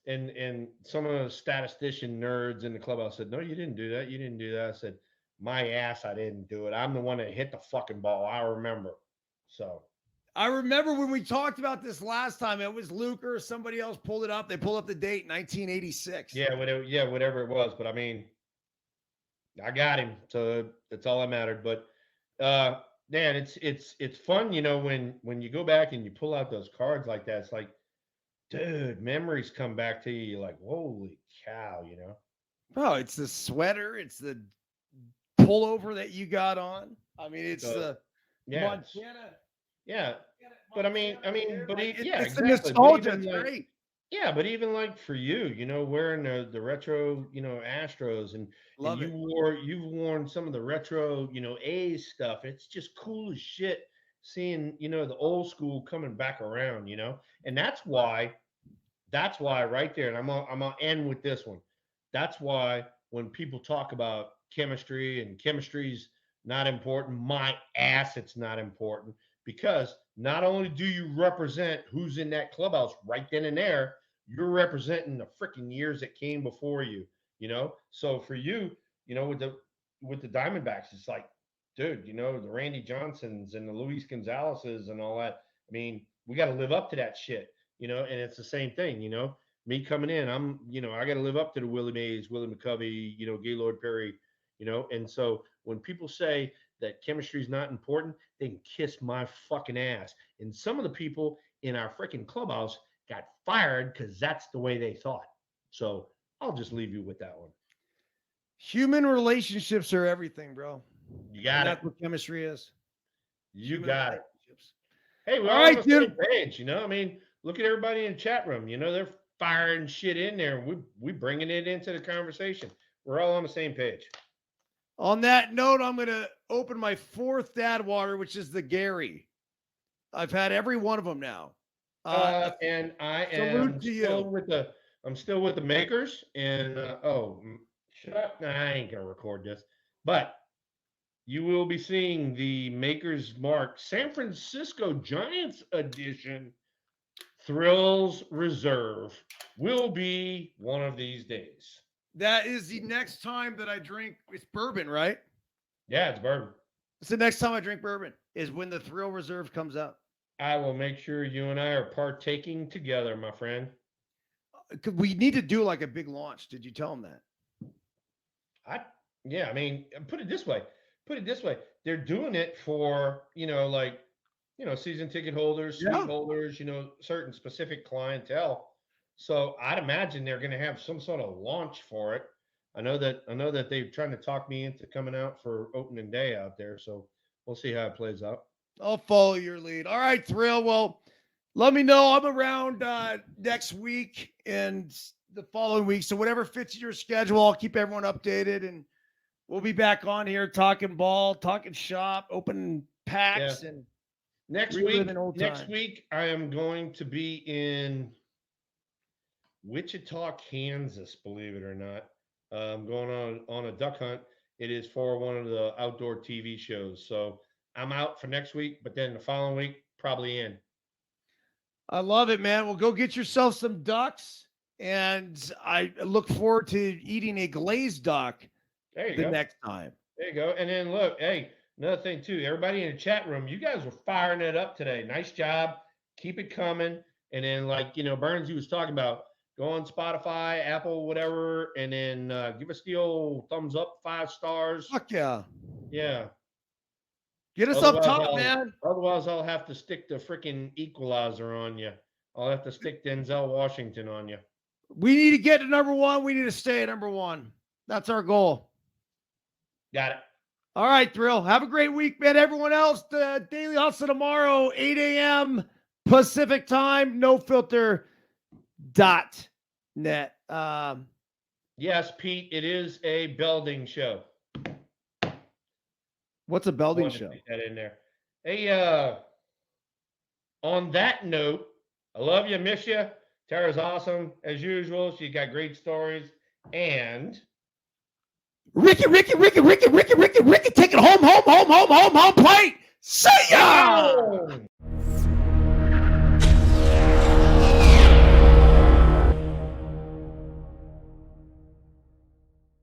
and some of the statistician nerds in the clubhouse said, no, you didn't do that. You didn't do that. I said, my ass, I didn't do it. I'm the one that hit the fucking ball. I remember. So I remember when we talked about this last time, it was Luke or somebody else pulled it up. They pulled up the date, 1986. Yeah, whatever it was. But I mean, I got him, so that's all that mattered. But man, it's fun, when you go back and you pull out those cards like that. It's like, dude, memories come back to you. You're like, holy cow, Bro, it's the sweater, it's the pullover that you got on. I mean, it's the Montana. Yeah, but it's the nostalgia. It's great. Yeah, but even like for you, wearing the retro, Astros, and you've worn some of the retro, A's stuff. It's just cool as shit seeing, the old school coming back around, and that's why right there. And I'm gonna end with this one. That's why when people talk about chemistry and chemistry's not important, my ass, it's not important. Because not only do you represent who's in that clubhouse right then and there, you're representing the freaking years that came before you, So for you, with the Diamondbacks, it's like, dude, the Randy Johnsons and the Luis Gonzalez's and all that. I mean, we got to live up to that shit, and it's the same thing, Me coming in, I'm, I got to live up to the Willie Mays, Willie McCovey, Gaylord Perry, And so when people say that chemistry is not important, they can kiss my fucking ass. And some of the people in our freaking clubhouse got fired because that's the way they thought. So I'll just leave you with that one. Human relationships are everything, bro. You got it. That's what chemistry is. You got it. Hey, we're all on the same page, I mean, look at everybody in the chat room. They're firing shit in there. We bringing it into the conversation. We're all on the same page. On that note, I'm going to open my fourth dad water, which is the Gary. I've had every one of them now. And I am still with the makers. And shut up! Nah, I ain't gonna record this. But you will be seeing the Maker's Mark San Francisco Giants edition Thrills Reserve will be one of these days. That is the next time that I drink. It's bourbon, right? Yeah, it's bourbon. It's the next time I drink bourbon is when the Thrill Reserve comes out. I will make sure you and I are partaking together, my friend. We need to do like a big launch. Did you tell them that? Yeah, I mean, put it this way. They're doing it for, season ticket holders, suite holders, certain specific clientele. So I'd imagine they're going to have some sort of launch for it. I know that they're trying to talk me into coming out for opening day out there. So we'll see how it plays out. I'll follow your lead. All right, Thrill. Well, let me know. I'm around next week and the following week. So whatever fits your schedule, I'll keep everyone updated, and we'll be back on here talking ball, talking shop, opening packs, and next week I am going to be in Wichita, Kansas, believe it or not. I'm going on a duck hunt. It is for one of the outdoor TV shows. So I'm out for next week, but then the following week, probably in. I love it, man. Well, go get yourself some ducks, and I look forward to eating a glazed duck next time. There you go. And then look, hey, another thing too, everybody in the chat room, you guys were firing it up today. Nice job. Keep it coming. And then Byrnes, was talking about, go on Spotify, Apple, whatever, and then give us the old thumbs up, 5 stars. Fuck yeah. Yeah. Get us up top, man. Otherwise, I'll have to stick the freaking equalizer on you. I'll have to stick Denzel Washington on you. We need to get to number 1. We need to stay at number 1. That's our goal. Got it. All right, Thrill. Have a great week, man. Everyone else, the Daily Hustle tomorrow, 8 a.m. Pacific time, nofilter.net. Yes, Pete, it is a Belding show. What's a Belding show? Put that in there. Hey, on that note, I love you, miss you. Tara's awesome as usual. She got great stories. And Ricky, take it home plate. See ya!